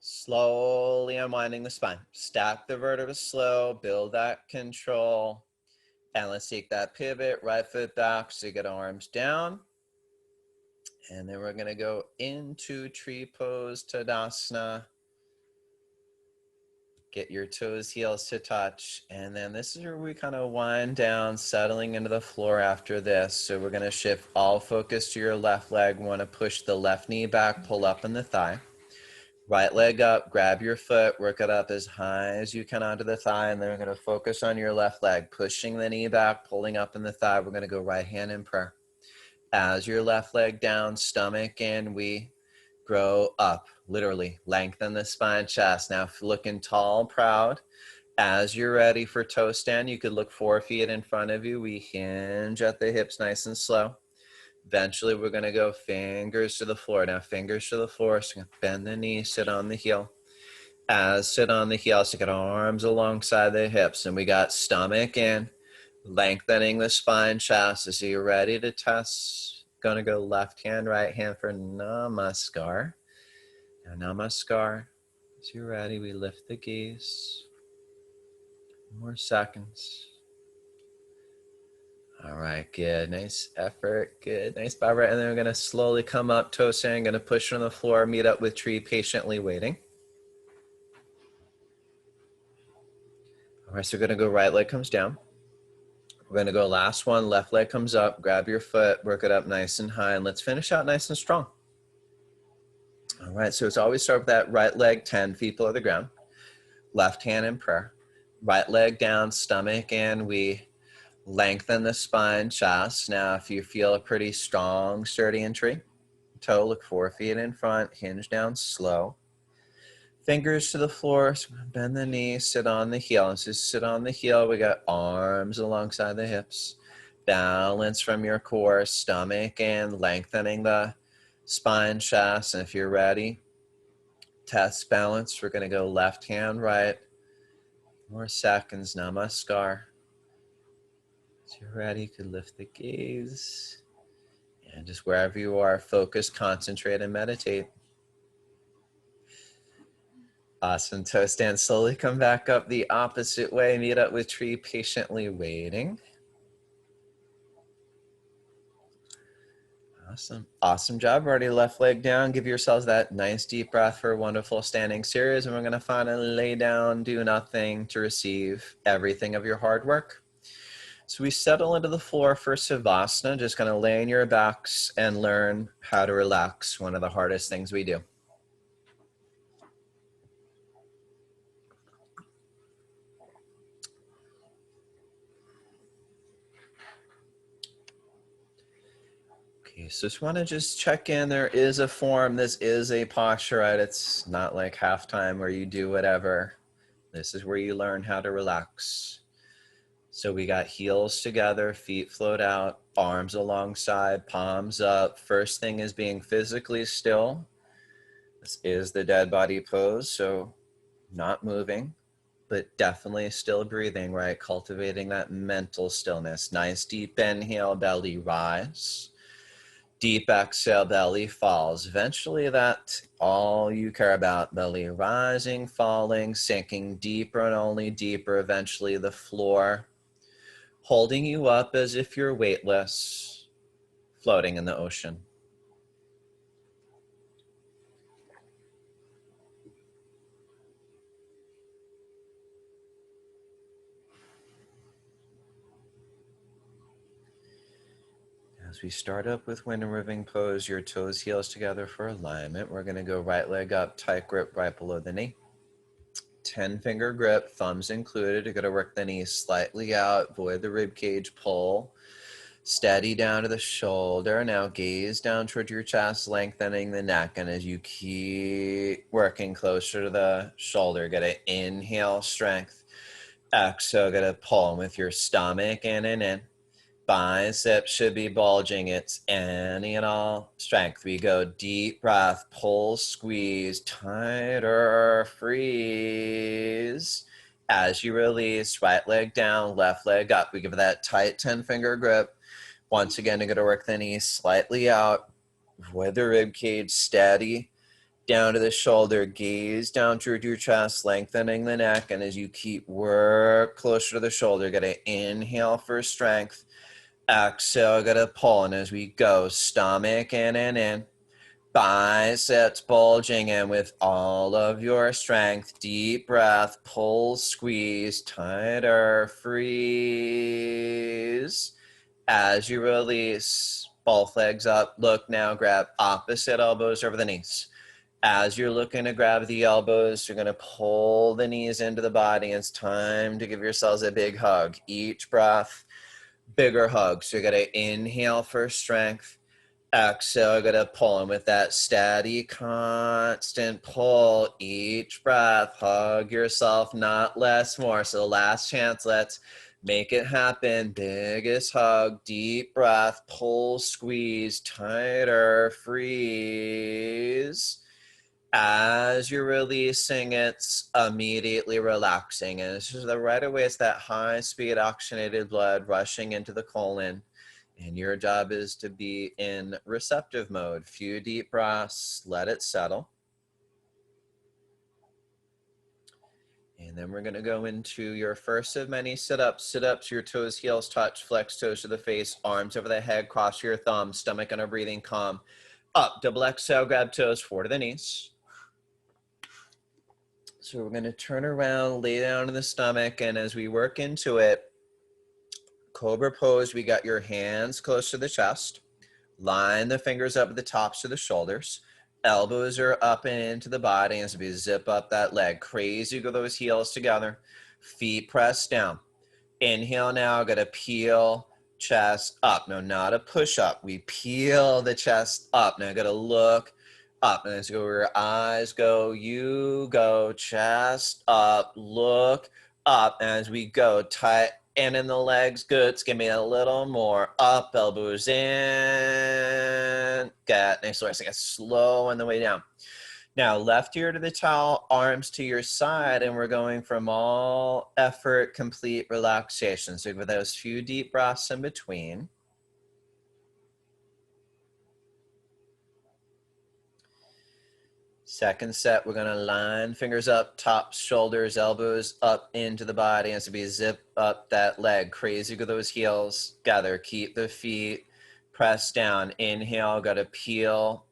Slowly unwinding the spine. Stack the vertebrae slow, build that control, and let's take that pivot, right foot back, so you get arms down. And then we're gonna go into tree pose, Tadasana. Get your toes, heels to touch. And then this is where we kind of wind down, settling into the floor after this. So we're going to shift all focus to your left leg. Want to push the left knee back, pull up in the thigh. Right leg up, grab your foot, work it up as high as you can onto the thigh. And then we're going to focus on your left leg, pushing the knee back, pulling up in the thigh. We're going to go right hand in prayer. As your left leg down, stomach in, we grow up, literally lengthen the spine, chest. Now looking tall, proud. As you're ready for toe stand, you could look 4 feet in front of you. We hinge at the hips nice and slow. Eventually we're going to go fingers to the floor. Now fingers to the floor, so bend the knee, sit on the heel. As sit on the heel, so get arms alongside the hips, and we got stomach in, lengthening the spine, chest. As you're ready to test, gonna go left hand, right hand for Namaskar. Now Namaskar. As you're ready, we lift the gaze. More seconds. All right, good. Nice effort. Good. Nice bow right. And then we're gonna slowly come up, toe stand, gonna push on the floor, meet up with tree, patiently waiting. All right, so we're gonna go right leg comes down. We're gonna go last one, left leg comes up, grab your foot, work it up nice and high, and let's finish out nice and strong. All right, so it's always start with that right leg 10 feet below the ground, left hand in prayer, right leg down, stomach in, we lengthen the spine, chest. Now if you feel a pretty strong, sturdy entry, toe, look 4 feet in front, hinge down slow. Fingers to the floor, so bend the knee, sit on the heel. Let's just sit on the heel. We got arms alongside the hips. Balance from your core, stomach in, lengthening the spine, chest. And if you're ready, test balance. We're gonna go left hand, right. More seconds, Namaskar. As you're ready, you could lift the gaze. And just wherever you are, focus, concentrate, and meditate. Awesome. Toe stand. Slowly come back up the opposite way. Meet up with tree, patiently waiting. Awesome. Awesome job. Already left leg down. Give yourselves that nice deep breath for a wonderful standing series. And we're going to finally lay down, do nothing to receive everything of your hard work. So we settle into the floor for Savasana. Just going to lay on your backs and learn how to relax. One of the hardest things we do. Okay, so just want to just check in. There is a form. This is a posture, right? It's not like halftime where you do whatever. This is where you learn how to relax. So we got heels together, feet float out, arms alongside, palms up. First thing is being physically still. This is the dead body pose, so not moving, but definitely still breathing, right? Cultivating that mental stillness. Nice deep inhale, belly rise. Deep exhale, belly falls. Eventually that's all you care about. Belly rising, falling, sinking deeper and only deeper. Eventually the floor holding you up as if you're weightless, floating in the ocean. As we start up with wind and ribbon pose, your toes, heels together for alignment. We're going to go right leg up, tight grip right below the knee. 10-finger grip, thumbs included. You're going to work the knees slightly out, avoid the rib cage, pull. Steady down to the shoulder. Now gaze down toward your chest, lengthening the neck. And as you keep working closer to the shoulder, get to inhale, strength. Exhale, get to pull with your stomach in and in. Biceps should be bulging. It's any and all strength. We go deep breath, pull, squeeze, tighter, freeze. As you release, right leg down, left leg up. We give it that tight 10-finger grip. Once again, you're going to work the knees slightly out. Avoid the rib cage, steady. Down to the shoulder, gaze down toward your chest, lengthening the neck. And as you keep work closer to the shoulder, get to inhale for strength. Exhale, got to pull. And as we go, stomach in and in. Biceps bulging in with all of your strength. Deep breath, pull, squeeze, tighter, freeze. As you release, both legs up. Look now, grab opposite elbows over the knees. As you're looking to grab the elbows, you're going to pull the knees into the body. It's time to give yourselves a big hug. Each breath, bigger hug. So you're going to inhale for strength. Exhale, going to pull in with that steady, constant pull. Each breath, hug yourself, not less, more. So last chance, let's make it happen. Biggest hug, deep breath, pull, squeeze, tighter, freeze. As you're releasing, it's immediately relaxing. And it's just right away, it's that high speed oxygenated blood rushing into the colon. And your job is to be in receptive mode. Few deep breaths, let it settle. And then we're going to go into your first of many sit-ups. Sit-ups, your toes, heels touch, flex toes to the face, arms over the head, cross your thumbs, stomach and a breathing calm. Up, double exhale, grab toes, forward to the knees. So we're going to turn around, lay down in the stomach, and as we work into it, Cobra pose, we got your hands close to the chest. Line the fingers up at the tops of the shoulders. Elbows are up and into the body as we zip up that leg. Crazy, go those heels together. Feet pressed down. Inhale now, gotta peel, chest up. No, not a push up. We peel the chest up. Now gotta look up. And as you go where your eyes go, you go, chest up, look up. As we go, tight. And in the legs, good. Give me a little more. Up, elbows in. Good. Nice. So I get slow on the way down. Now, left ear to the towel, arms to your side, and we're going from all effort, complete relaxation. So with those few deep breaths in between. Second set, we're going to line fingers up, tops, shoulders, elbows up into the body. And so we zip up that leg. Crazy with those heels. Gather, keep the feet pressed down. Inhale, got to peel,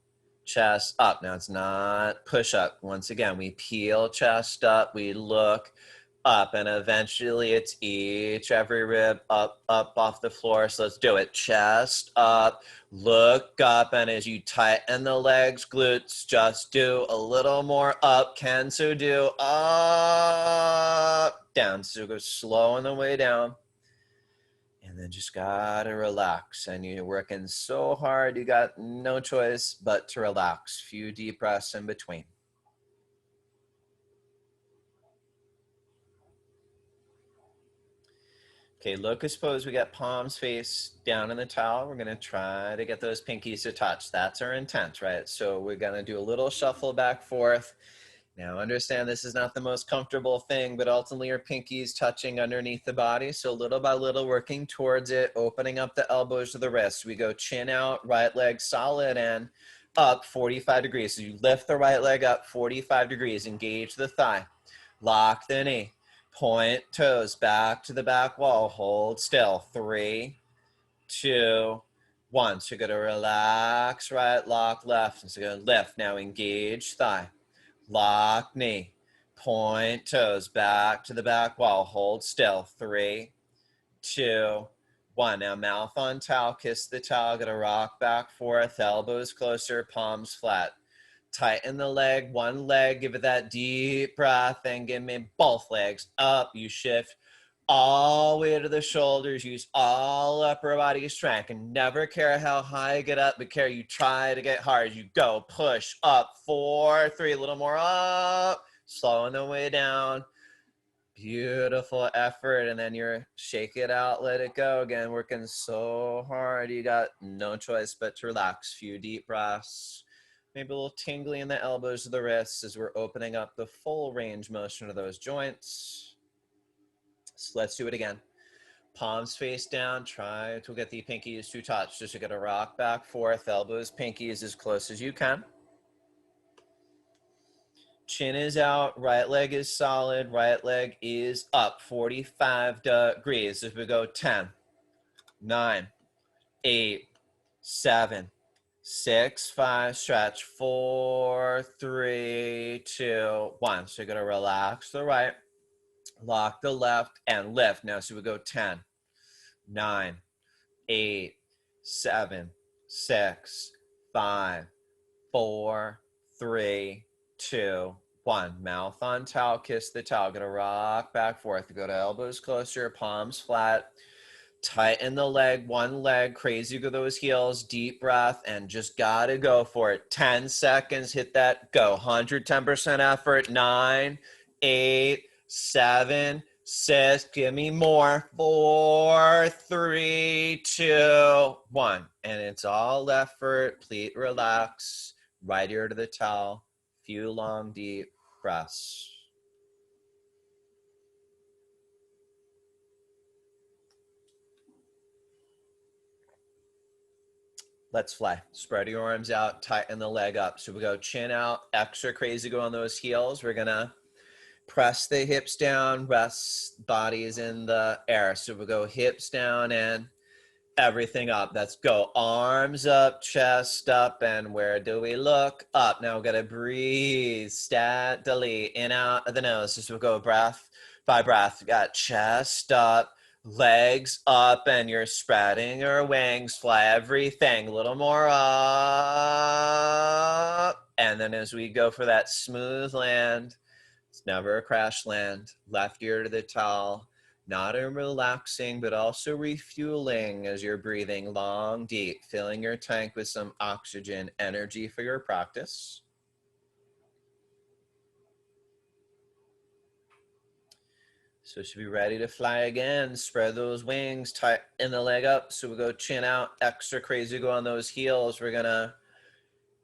chest up. Now it's not push up. Once again, we peel chest up, we look up, and eventually it's every rib up off the floor. So let's do it. Chest up, look up, and as you tighten the legs, glutes, just do a little more up. Can so do up, down. So go slow on the way down. And then just gotta relax. And you're working so hard, you got no choice but to relax. Few deep breaths in between. Okay, locust pose, we got palms face down in the towel. We're gonna try to get those pinkies to touch. That's our intent, right? So we're gonna do a little shuffle back forth. Now understand this is not the most comfortable thing, but ultimately your pinkies touching underneath the body. So little by little working towards it, opening up the elbows to the wrists. We go chin out, right leg solid and up 45 degrees. So you lift the right leg up 45 degrees, engage the thigh, lock the knee. Point toes back to the back wall. Hold still. 3, 2, 1. So you're going to relax right, lock left. And so you're going to lift. Now engage thigh. Lock knee. Point toes back to the back wall. Hold still. 3, 2, 1. Now mouth on towel. Kiss the towel. Going to rock back forth. Elbows closer. Palms flat. Tighten the leg, one leg, give it that deep breath, and give me both legs up. You shift all the way to the shoulders, use all upper body strength, and never care how high you get up, but care you try to get hard. You go, push up, 4, 3, a little more up, slow on the way down. Beautiful effort, and then you're shake it out, let it go. Again, working so hard, you got no choice but to relax. Few deep breaths. Maybe a little tingly in the elbows of the wrists as we're opening up the full range motion of those joints. So let's do it again. Palms face down. Try to get the pinkies to touch. Just going to rock back forth. Elbows, pinkies as close as you can. Chin is out. Right leg is solid. Right leg is up 45 degrees. As we go 10, 9, 8, 7, 6, 5, stretch, 4, 3, 2, 1. So you're gonna relax the right, lock the left, and lift. Now, so we go 10, 9, 8, 7, 6, 5, 4, 3, 2, 1. Mouth on towel, kiss the towel. Gonna rock back forth. Go to elbows closer, palms flat. Tighten the leg, one leg, crazy with those heels, deep breath, and just gotta go for it. 10 seconds, hit that, go. 110% effort. 9, 8, 7, 6, give me more. 4, 3, 2, 1. And it's all effort, please relax. Right ear to the towel, few long, deep breaths. Let's fly. Spread your arms out, tighten the leg up. So we go chin out, extra crazy go on those heels. We're gonna press the hips down, rest bodies in the air. So we go hips down and everything up. Let's go. Arms up, chest up, and where do we look? Up. Now we're gonna breathe steadily in out of the nose. So we'll go breath by breath. We got chest up, legs up, and you're spreading your wings. Fly everything a little more up. And then as we go for that smooth land, it's never a crash land. Left ear to the towel. Not in relaxing, but also refueling as you're breathing long, deep, filling your tank with some oxygen, energy for your practice. So should be ready to fly again. Spread those wings, tighten the leg up. So we go chin out, extra crazy go on those heels. We're gonna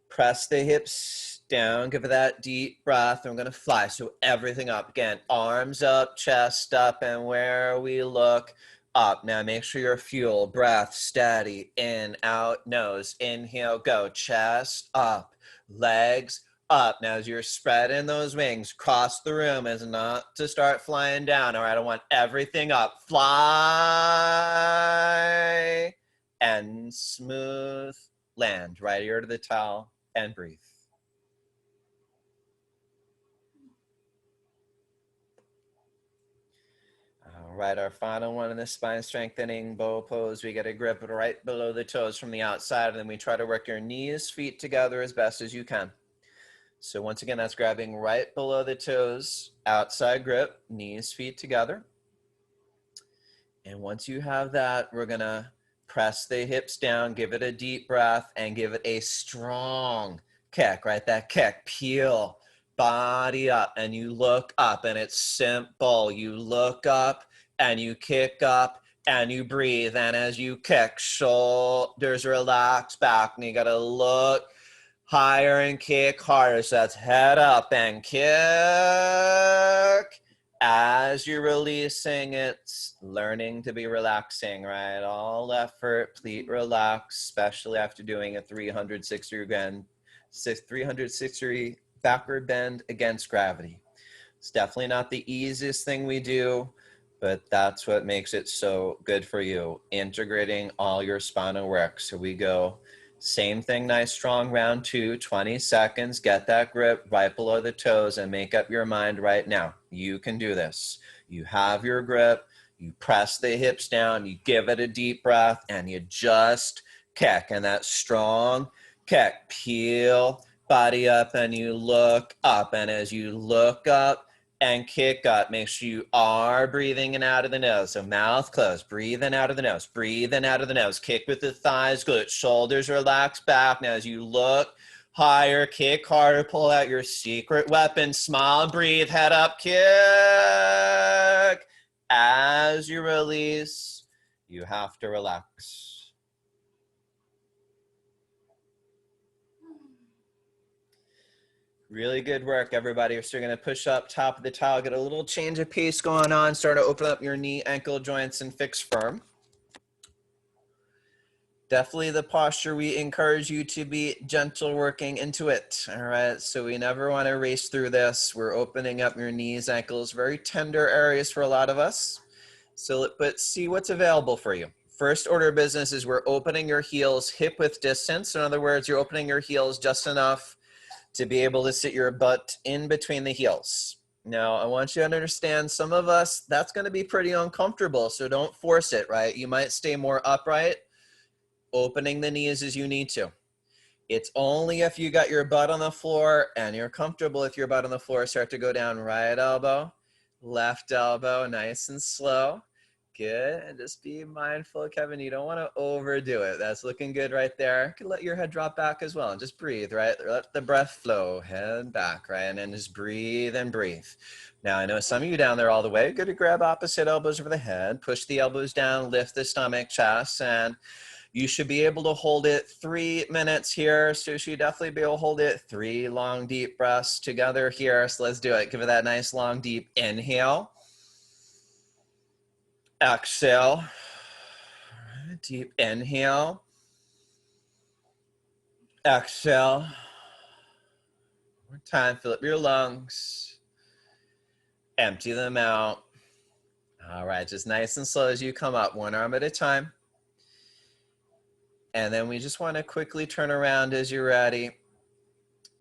press the hips down, give it that deep breath. And we're gonna fly, so everything up. Again, arms up, chest up, and where we look, up. Now make sure your fuel, breath, steady, in, out, nose, inhale, go. Chest up, legs up. Now as you're spreading those wings, cross the room as not to start flying down. All right, I want everything up. Fly and smooth land. Right ear to the towel and breathe. All right, our final one in the spine strengthening bow pose. We get a grip right below the toes from the outside, and then we try to work your knees, feet together as best as you can. So once again, that's grabbing right below the toes, outside grip, knees, feet together. And once you have that, we're gonna press the hips down, give it a deep breath, and give it a strong kick, right? That kick, peel, body up, and you look up, and it's simple. You look up, and you kick up, and you breathe, and as you kick, shoulders relax back, and you gotta look higher and kick harder. So that's head up and kick. As you're releasing, it's learning to be relaxing, right? All effort, please relax, especially after doing a 360 backward bend against gravity. It's definitely not the easiest thing we do, but that's what makes it so good for you, integrating all your spinal work. So we go same thing, nice strong round 2, 20 seconds, get that grip right below the toes and make up your mind right now. You can do this. You have your grip, you press the hips down, you give it a deep breath, and you just kick. And that strong kick, peel, body up, and you look up. And as you look up and kick up, make sure you are breathing in out of the nose. So mouth closed, breathe in out of the nose, breathe in out of the nose, kick with the thighs, glutes, shoulders relax back. Now as you look higher, kick harder, pull out your secret weapon, smile, breathe, head up, kick. As you release, you have to relax. Really good work, everybody. So you're going to push up top of the towel, get a little change of pace going on, start to open up your knee, ankle joints, and fix firm. Definitely the posture, we encourage you to be gentle working into it. All right, so we never want to race through this. We're opening up your knees, ankles, very tender areas for a lot of us. So let's see what's available for you. First order of business is we're opening your heels hip width distance. In other words, you're opening your heels just enough to be able to sit your butt in between the heels. Now, I want you to understand, some of us, that's going to be pretty uncomfortable, so don't force it, right? You might stay more upright, opening the knees as you need to. It's only if you got your butt on the floor and you're comfortable with your butt on the floor, start to go down right elbow, left elbow, nice and slow. Good, and just be mindful, Kevin, you don't want to overdo it. That's looking good right there. You can let your head drop back as well and just breathe, right? Let the breath flow, head back, right? And then just breathe and breathe. Now, I know some of you down there all the way, good to grab opposite elbows over the head, push the elbows down, lift the stomach, chest, and you should be able to hold it 3 minutes here. So you should definitely be able to hold it 3 long, deep breaths together here. So let's do it. Give it that nice, long, deep inhale. Exhale. Deep inhale. Exhale. One more time. Fill up your lungs. Empty them out. All right. Just nice and slow as you come up, one arm at a time. And then we just want to quickly turn around as you're ready.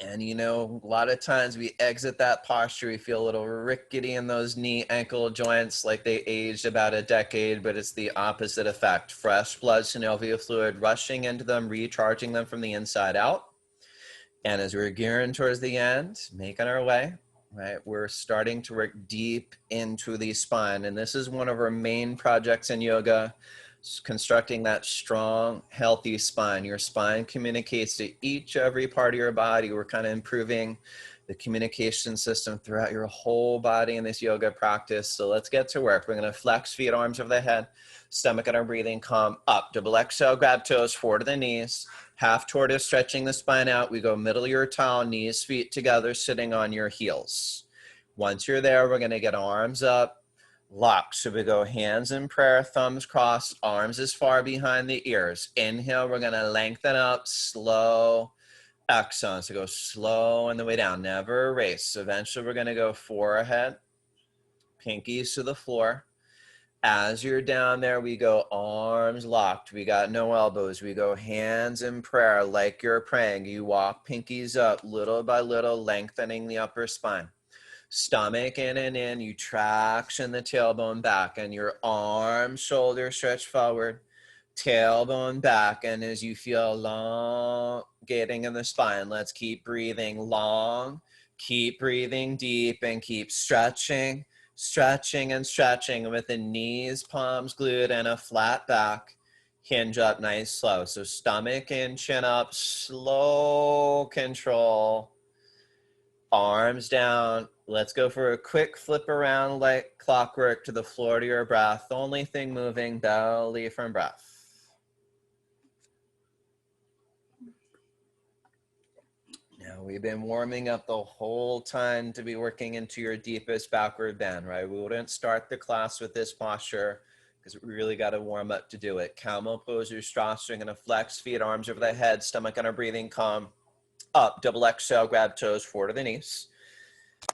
And you know, a lot of times we exit that posture, we feel a little rickety in those knee ankle joints like they aged about a decade, but it's the opposite effect. Fresh blood synovial fluid rushing into them, recharging them from the inside out. And as we're gearing towards the end, making our way, right, we're starting to work deep into the spine. And this is one of our main projects in yoga, constructing that strong, healthy spine. Your spine communicates to every part of your body. We're kind of improving the communication system throughout your whole body in this yoga practice. So let's get to work. We're going to flex feet, arms over the head, stomach and our breathing, come up. Double exhale, grab toes, forward to the knees. Half tortoise, stretching the spine out. We go middle of your towel, knees, feet together, sitting on your heels. Once you're there, we're going to get arms up. Lock. So we go hands in prayer, thumbs crossed, arms as far behind the ears. Inhale, we're going to lengthen up, slow. Exhale. So go slow on the way down, never erase. So eventually we're going to go forehead, pinkies to the floor. As you're down there, we go arms locked. We got no elbows. We go hands in prayer like you're praying. You walk pinkies up little by little, lengthening the upper spine. Stomach in and in, you traction the tailbone back, and your arms, shoulders stretch forward, tailbone back. And as you feel elongating in the spine, let's keep breathing long, keep breathing deep, and keep stretching, stretching and stretching with the knees, palms glued, and a flat back. Hinge up nice, slow. So stomach in, chin up, slow control. Arms down. Let's go for a quick flip around like clockwork to the floor to your breath. The only thing moving, belly from breath. Now, we've been warming up the whole time to be working into your deepest backward bend, right? We wouldn't start the class with this posture because we really got to warm up to do it. Camel pose or straw. You're going to flex feet, arms over the head, stomach and our breathing, calm. Up, double exhale, grab toes, forward to the knees.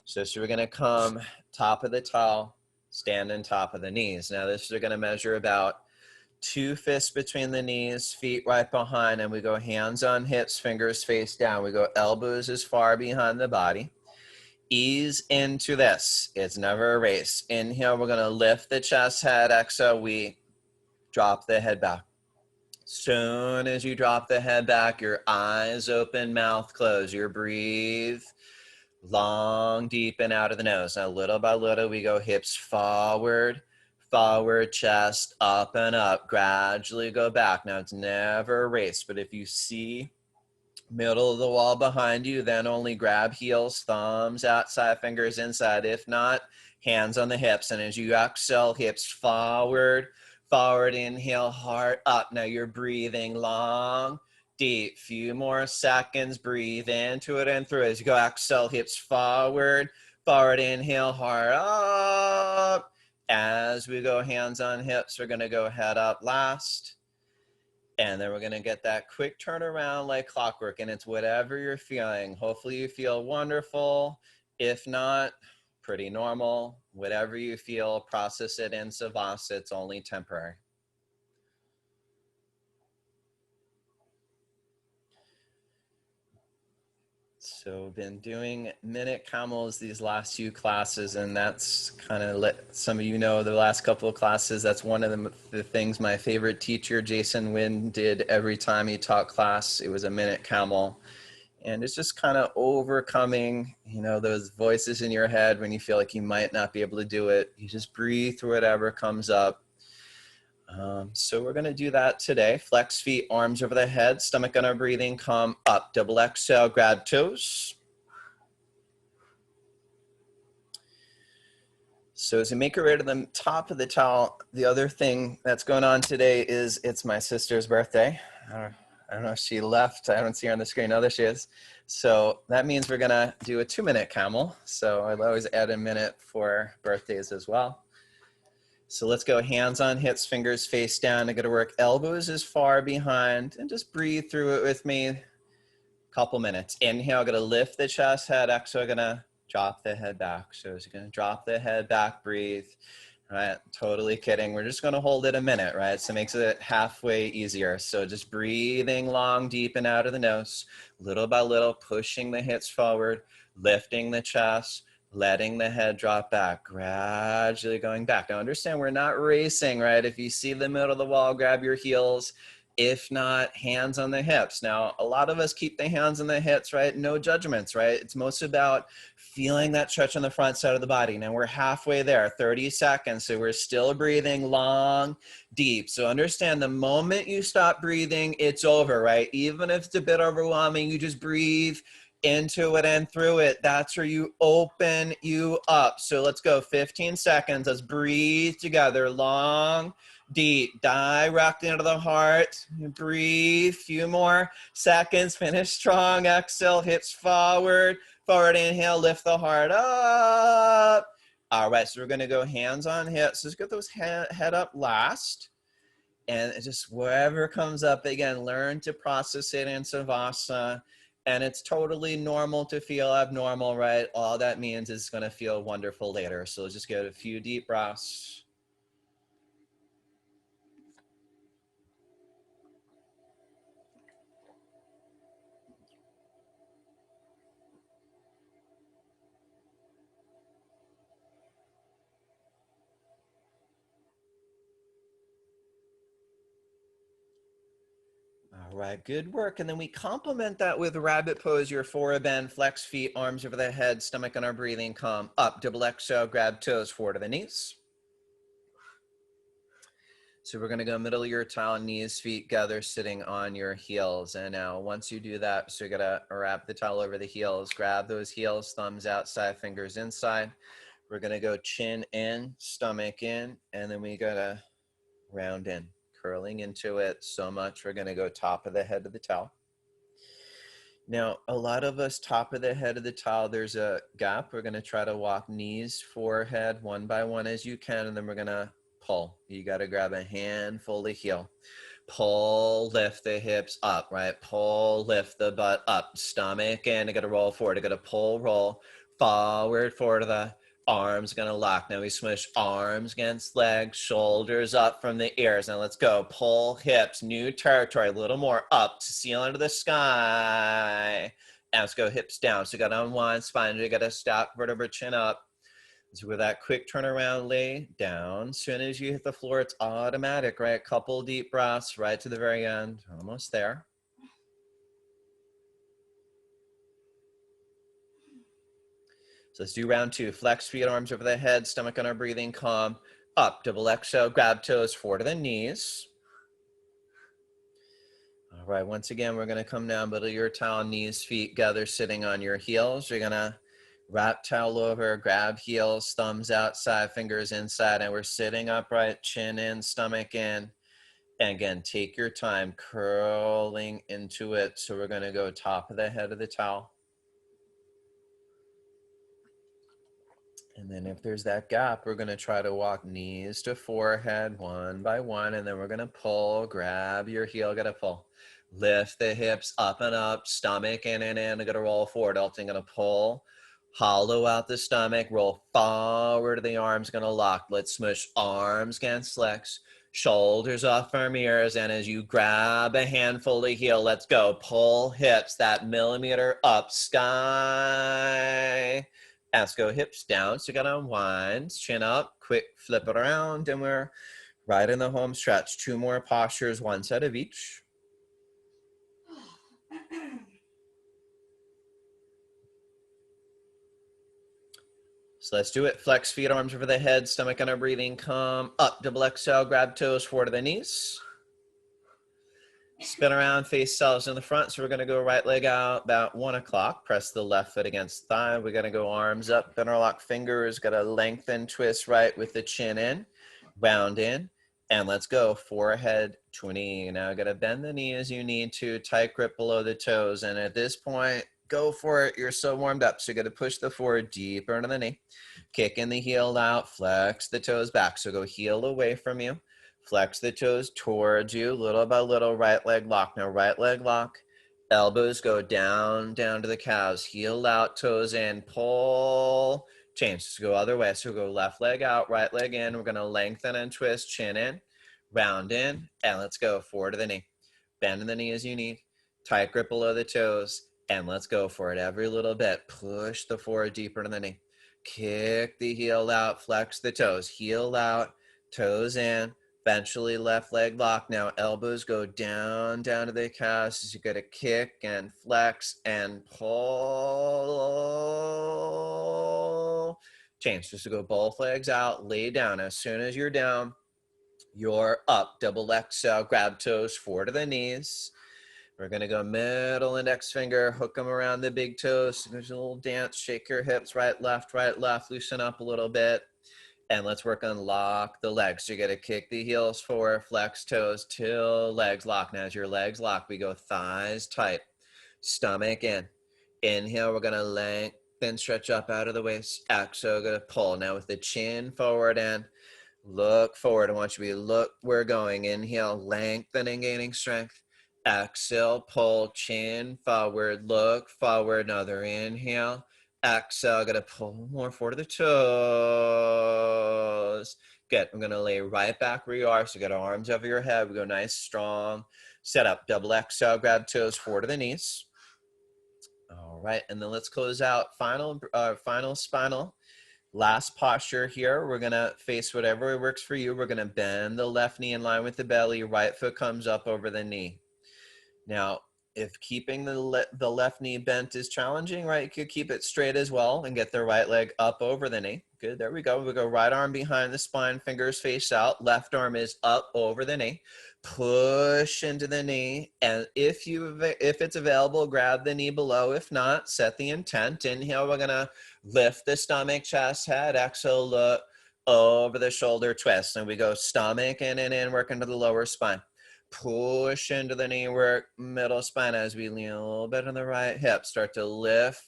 So we're going to come top of the towel, stand on top of the knees. Now this is going to measure about 2 fists between the knees, feet right behind, and we go hands on hips, fingers face down. We go elbows as far behind the body. Ease into this. It's never a race. Inhale, we're going to lift the chest, head. Exhale, we drop the head back. Soon as you drop the head back, your eyes open, mouth closed. You breathe long, deep, and out of the nose. Now, little by little, we go hips forward, forward, chest, up and up. Gradually go back. Now, it's never a race, but if you see middle of the wall behind you, then only grab heels, thumbs outside, fingers inside. If not, hands on the hips. And as you exhale, hips forward, forward, inhale, heart up. Now you're breathing long, deep. Few more seconds. Breathe into it and through. As you go, exhale, hips forward, forward, inhale, heart up. As we go hands on hips, we're going to go head up last. And then we're going to get that quick turnaround like clockwork. And it's whatever you're feeling. Hopefully you feel wonderful. If not, pretty normal. Whatever you feel, process it in Savasana. It's only temporary. So we've been doing minute camels these last few classes, and that's kind of let some of you know the last couple of classes. That's one of the things my favorite teacher, Jason Wynn, did every time he taught class. It was a minute camel. And it's just kind of overcoming, you know, those voices in your head when you feel like you might not be able to do it. You just breathe through whatever comes up. So we're going to do that today. Flex feet, arms over the head, stomach on our breathing, come up. Double exhale, grab toes. So as you make your way to the top of the towel, the other thing that's going on today is it's my sister's birthday. I don't know if she left. I don't see her on the screen. Oh, there she is. So that means we're going to do a 2-minute camel. So I always add a minute for birthdays as well. So let's go hands on hips, fingers face down. I'm going to work elbows as far behind and just breathe through it with me. Couple minutes. Inhale, I'm going to lift the chest, head. Exhale, I'm going to drop the head back. So you're going to drop the head back, breathe. Right, totally kidding. We're just going to hold it a minute, right? So it makes it halfway easier. So just breathing long, deep and out of the nose, little by little, pushing the hips forward, lifting the chest, letting the head drop back, gradually going back. Now understand, we're not racing, right? If you see the middle of the wall, grab your heels. If not, hands on the hips. Now, a lot of us keep the hands on the hips, right? No judgments, right? It's most about feeling that stretch on the front side of the body. Now we're halfway there, 30 seconds. So we're still breathing long, deep. So understand, the moment you stop breathing, it's over, right? Even if it's a bit overwhelming, you just breathe into it and through it. That's where you open you up. So let's go 15 seconds. Let's breathe together, long, deep, direct into the heart. Breathe, few more seconds. Finish strong. Exhale, hips forward. Forward inhale, lift the heart up. All right, so we're going to go hands on hips. Just get those head up last. And just wherever comes up, again, learn to process it in Savasana. And it's totally normal to feel abnormal, right? All that means is it's going to feel wonderful later. So let's just get a few deep breaths. All right, good work. And then we complement that with rabbit pose, your forward bend, flex feet, arms over the head, stomach on our breathing, come up, double exhale, grab toes, forward to the knees. So we're gonna go middle of your towel, knees, feet together, sitting on your heels. And now once you do that, so you're gonna wrap the towel over the heels, grab those heels, thumbs outside, fingers inside. We're gonna go chin in, stomach in, and then we gotta round in, curling into it so much. We're gonna go top of the head of the towel. Now, a lot of us, top of the head of the towel, there's a gap. We're gonna try to walk knees, forehead, one by one as you can, and then we're gonna pull. You gotta grab a handful of heel. Pull, lift the hips up, right? Pull, lift the butt up, stomach in, I gotta roll forward. I gotta pull, roll, forward to the arms, gonna lock. Now we smush arms against legs, shoulders up from the ears. Now let's go. Pull hips, new territory, a little more up to ceiling to the sky. And let's go hips down. So you gotta unwind spine, you gotta stop vertebra chin up. So with that quick turnaround, lay down. As soon as you hit the floor, it's automatic, right? Couple deep breaths right to the very end. Almost there. So let's do round two. Flex feet, arms over the head, stomach on our breathing, calm. Up, double exhale, grab toes, forward to the knees. All right, once again, we're gonna come down, middle of your towel, knees, feet together, sitting on your heels. You're gonna wrap towel over, grab heels, thumbs outside, fingers inside, and we're sitting upright, chin in, stomach in. And again, take your time, curling into it. So we're gonna go top of the head of the towel. And then if there's that gap, we're gonna try to walk knees to forehead one by one, and then we're gonna pull, grab your heel, gotta pull. Lift the hips up and up, stomach in and in, gonna roll forward, ulting, gonna pull. Hollow out the stomach, roll forward, the arms gonna lock. Let's smush arms against legs, Shoulders off our mirrors, and as you grab a handful to heel, let's go. Pull hips that millimeter up, sky. Let's go hips down, so you gotta unwind, chin up, quick flip it around, and we're right in the home stretch. 2 more postures, 1 set of each. So let's do it. Flex feet, arms over the head, stomach on our breathing. Come up, double exhale, grab toes, forward to the knees. Spin around, face selves in the front. So we're gonna go right leg out about 1 o'clock. Press the left foot against thigh. We're gonna go arms up, interlock fingers. Gotta lengthen, twist right with the chin in, round in. And let's go, forehead to a knee. Now gotta bend the knee as you need to, tight grip below the toes. And at this point, go for it. You're so warmed up. So you gotta push the forward deeper into the knee. Kicking the heel out, flex the toes back. So go heel away from you. Flex the toes towards you, little by little, right leg lock. Now right leg lock, elbows go down, down to the calves, heel out, toes in, pull, change. So go other way. So go left leg out, right leg in. We're gonna lengthen and twist, chin in, round in, and let's go forward to the knee. Bend in the knee as you need, tight grip below the toes, and let's go for it every little bit. Push the forward deeper to the knee. Kick the heel out, flex the toes, heel out, toes in, eventually left leg lock. Now elbows go down, down to the calves as you gotta kick and flex and pull. Change, just to go both legs out, lay down. As soon as you're down, you're up. Double exhale, grab toes, forward to the knees. We're gonna go middle index finger, hook them around the big toes. There's a little dance, shake your hips, right, left, loosen up a little bit. And let's work on lock the legs. So you gotta kick the heels forward, flex toes till legs lock. Now as your legs lock, we go thighs tight, stomach in. Inhale, we're gonna lengthen, stretch up out of the waist. Exhale, gonna pull. Now with the chin forward and look forward. I want you to look, we're going. Inhale, lengthening, gaining strength. Exhale, pull, chin forward, look forward. Another inhale. Exhale, gonna pull more forward to the toes. Good, I'm gonna lay right back where you are. So you got arms over your head. We go nice, strong. Set up, double exhale, grab toes, forward to the knees. All right, and then let's close out. Final spinal. Last posture here. We're gonna face whatever works for you. We're gonna bend the left knee in line with the belly. Right foot comes up over the knee. Now, if keeping the left knee bent is challenging, right, you could keep it straight as well and get the right leg up over the knee. Good, there we go. We go right arm behind the spine, fingers face out. Left arm is up over the knee. Push into the knee, and if it's available, grab the knee below. If not, set the intent. Inhale, we're gonna lift the stomach, chest, head. Exhale, look over the shoulder, twist. And we go stomach in and in, work into the lower spine. Push into the knee work, middle spine as we lean a little bit on the right hip. Start to lift,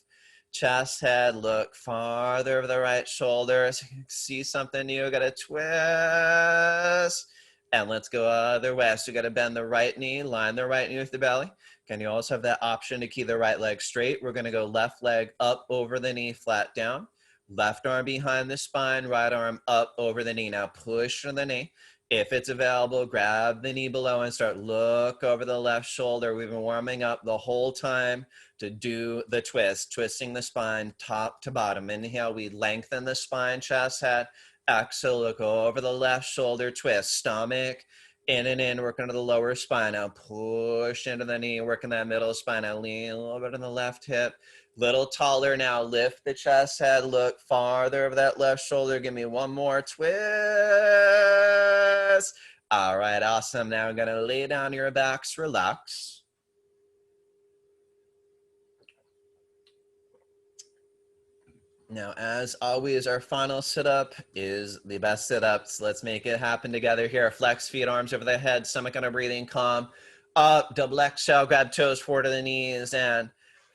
chest, head, look farther over the right shoulder. So you can see something new, got to twist. And let's go other way. So you got to bend the right knee, line the right knee with the belly. Can you also have that option to keep the right leg straight? We're going to go left leg up over the knee, flat down. Left arm behind the spine, right arm up over the knee. Now push on the knee. If it's available, grab the knee below and start look over the left shoulder. We've been warming up the whole time to do the twist, twisting the spine top to bottom. Inhale, we lengthen the spine, chest, head. Exhale, look over the left shoulder, twist, stomach in and in, working to the lower spine. Now push into the knee, working that middle spine. Now lean a little bit on the left hip. Little taller now, lift the chest, head, look farther over that left shoulder. Give me one more twist. All right, awesome. Now I'm gonna lay down your backs, relax. Now, as always, our final sit-up is the best sit-up. So let's make it happen together here. Flex feet, arms over the head, stomach on a breathing, calm. Up, double exhale, grab toes forward to the knees, and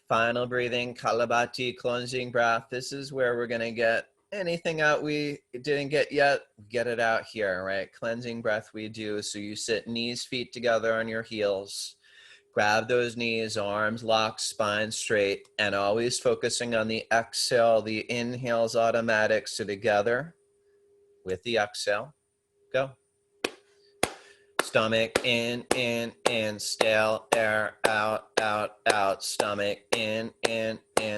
final breathing, Kalabati, cleansing breath. This is where we're gonna get anything out we didn't get yet, get it out here, right? Cleansing breath we do. So you sit knees, feet together on your heels. Grab those knees, arms locked, spine straight, and always focusing on the exhale. The inhale's automatic, so together with the exhale, go. Stomach in, stale air out, out, out. Stomach in,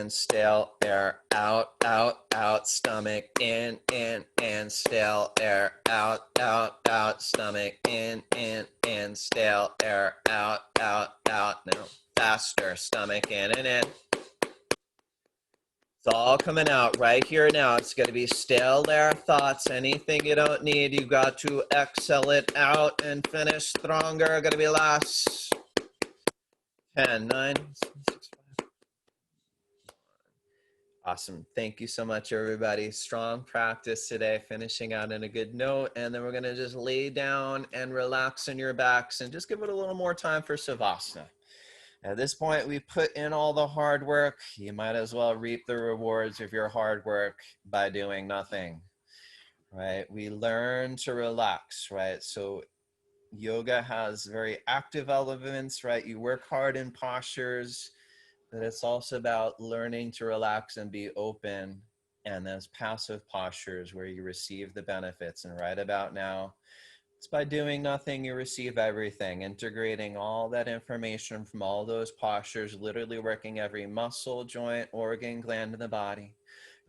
stale air out, out, out. Stomach in, stale air out, out, out. Stomach in, stale air out, out, out. Now faster. Stomach in and in. It's all coming out right here now. It's going to be stale air thoughts. Anything you don't need, you got to exhale it out and finish stronger. Going to be last. 10, 9, 6, 5. Awesome. Thank you so much, everybody. Strong practice today, finishing out in a good note. And then we're going to just lay down and relax in your backs and just give it a little more time for Savasana. At this point, we put in all the hard work. You might as well reap the rewards of your hard work by doing nothing, right? We learn to relax, right? So yoga has very active elements, right? You work hard in postures, but it's also about learning to relax and be open. And there's passive postures where you receive the benefits. And right about now, it's by doing nothing, you receive everything, integrating all that information from all those postures, literally working every muscle, joint, organ, gland in the body.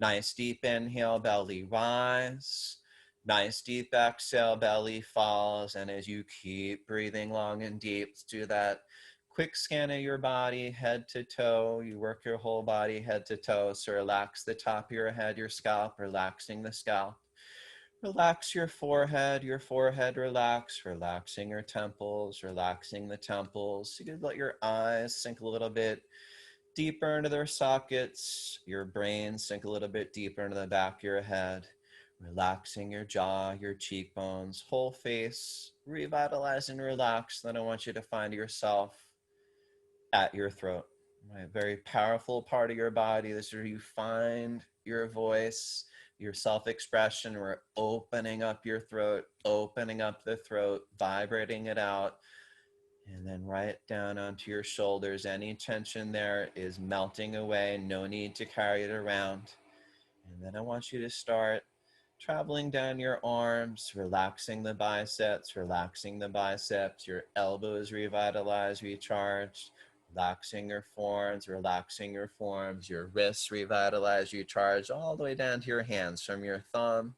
Nice deep inhale, belly rise. Nice deep exhale, belly falls. And as you keep breathing long and deep, do that quick scan of your body, head to toe. You work your whole body, head to toe. So relax the top of your head, your scalp, relaxing the scalp. Relax your forehead relax, relaxing your temples, relaxing the temples. You could let your eyes sink a little bit deeper into their sockets, your brain sink a little bit deeper into the back of your head, relaxing your jaw, your cheekbones, whole face, revitalize and relax. Then I want you to find yourself at your throat, right? Very powerful part of your body. This is where you find your voice, your self-expression. We're opening up your throat, opening up the throat, vibrating it out, and then right down onto your shoulders. Any tension there is melting away. No need to carry it around. And then I want you to start traveling down your arms, relaxing the biceps, your elbows revitalized, recharged, relaxing your forearms, your wrists revitalized, recharged, all the way down to your hands, from your thumb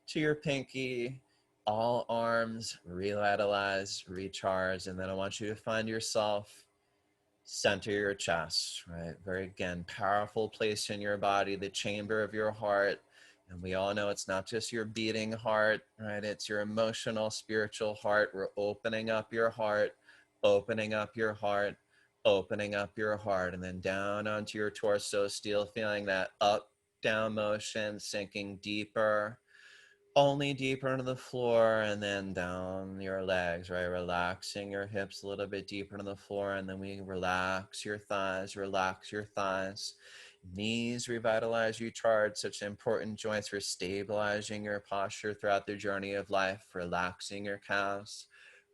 to your pinky, all arms revitalized, recharged. And then I want you to find yourself center your chest, right? Very, again, powerful place in your body, the chamber of your heart. And we all know it's not just your beating heart, right? It's your emotional, spiritual heart. We're opening up your heart, opening up your heart, opening up your heart, and then down onto your torso, still feeling that up, down motion, sinking deeper, only deeper into the floor, and then down your legs, right? Relaxing your hips a little bit deeper into the floor, and then we relax your thighs, Knees revitalize, recharge, such important joints for stabilizing your posture throughout the journey of life, relaxing your calves,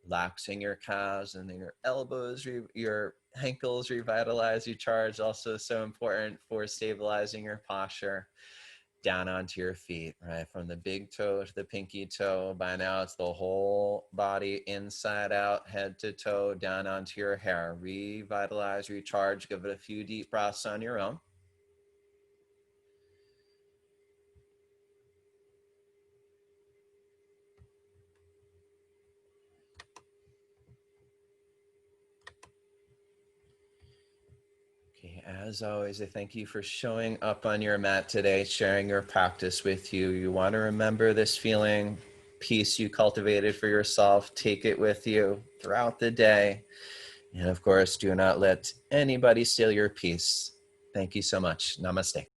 and then your elbows, your ankles revitalize, recharge, also so important for stabilizing your posture. Down onto your feet, right? From the big toe to the pinky toe. By now, it's the whole body, inside out, head to toe, down onto your hair. Revitalize, recharge, give it a few deep breaths on your own. Okay, as always, I thank you for showing up on your mat today, sharing your practice with you. You want to remember this feeling, peace you cultivated for yourself, take it with you throughout the day. And of course, do not let anybody steal your peace. Thank you so much. Namaste.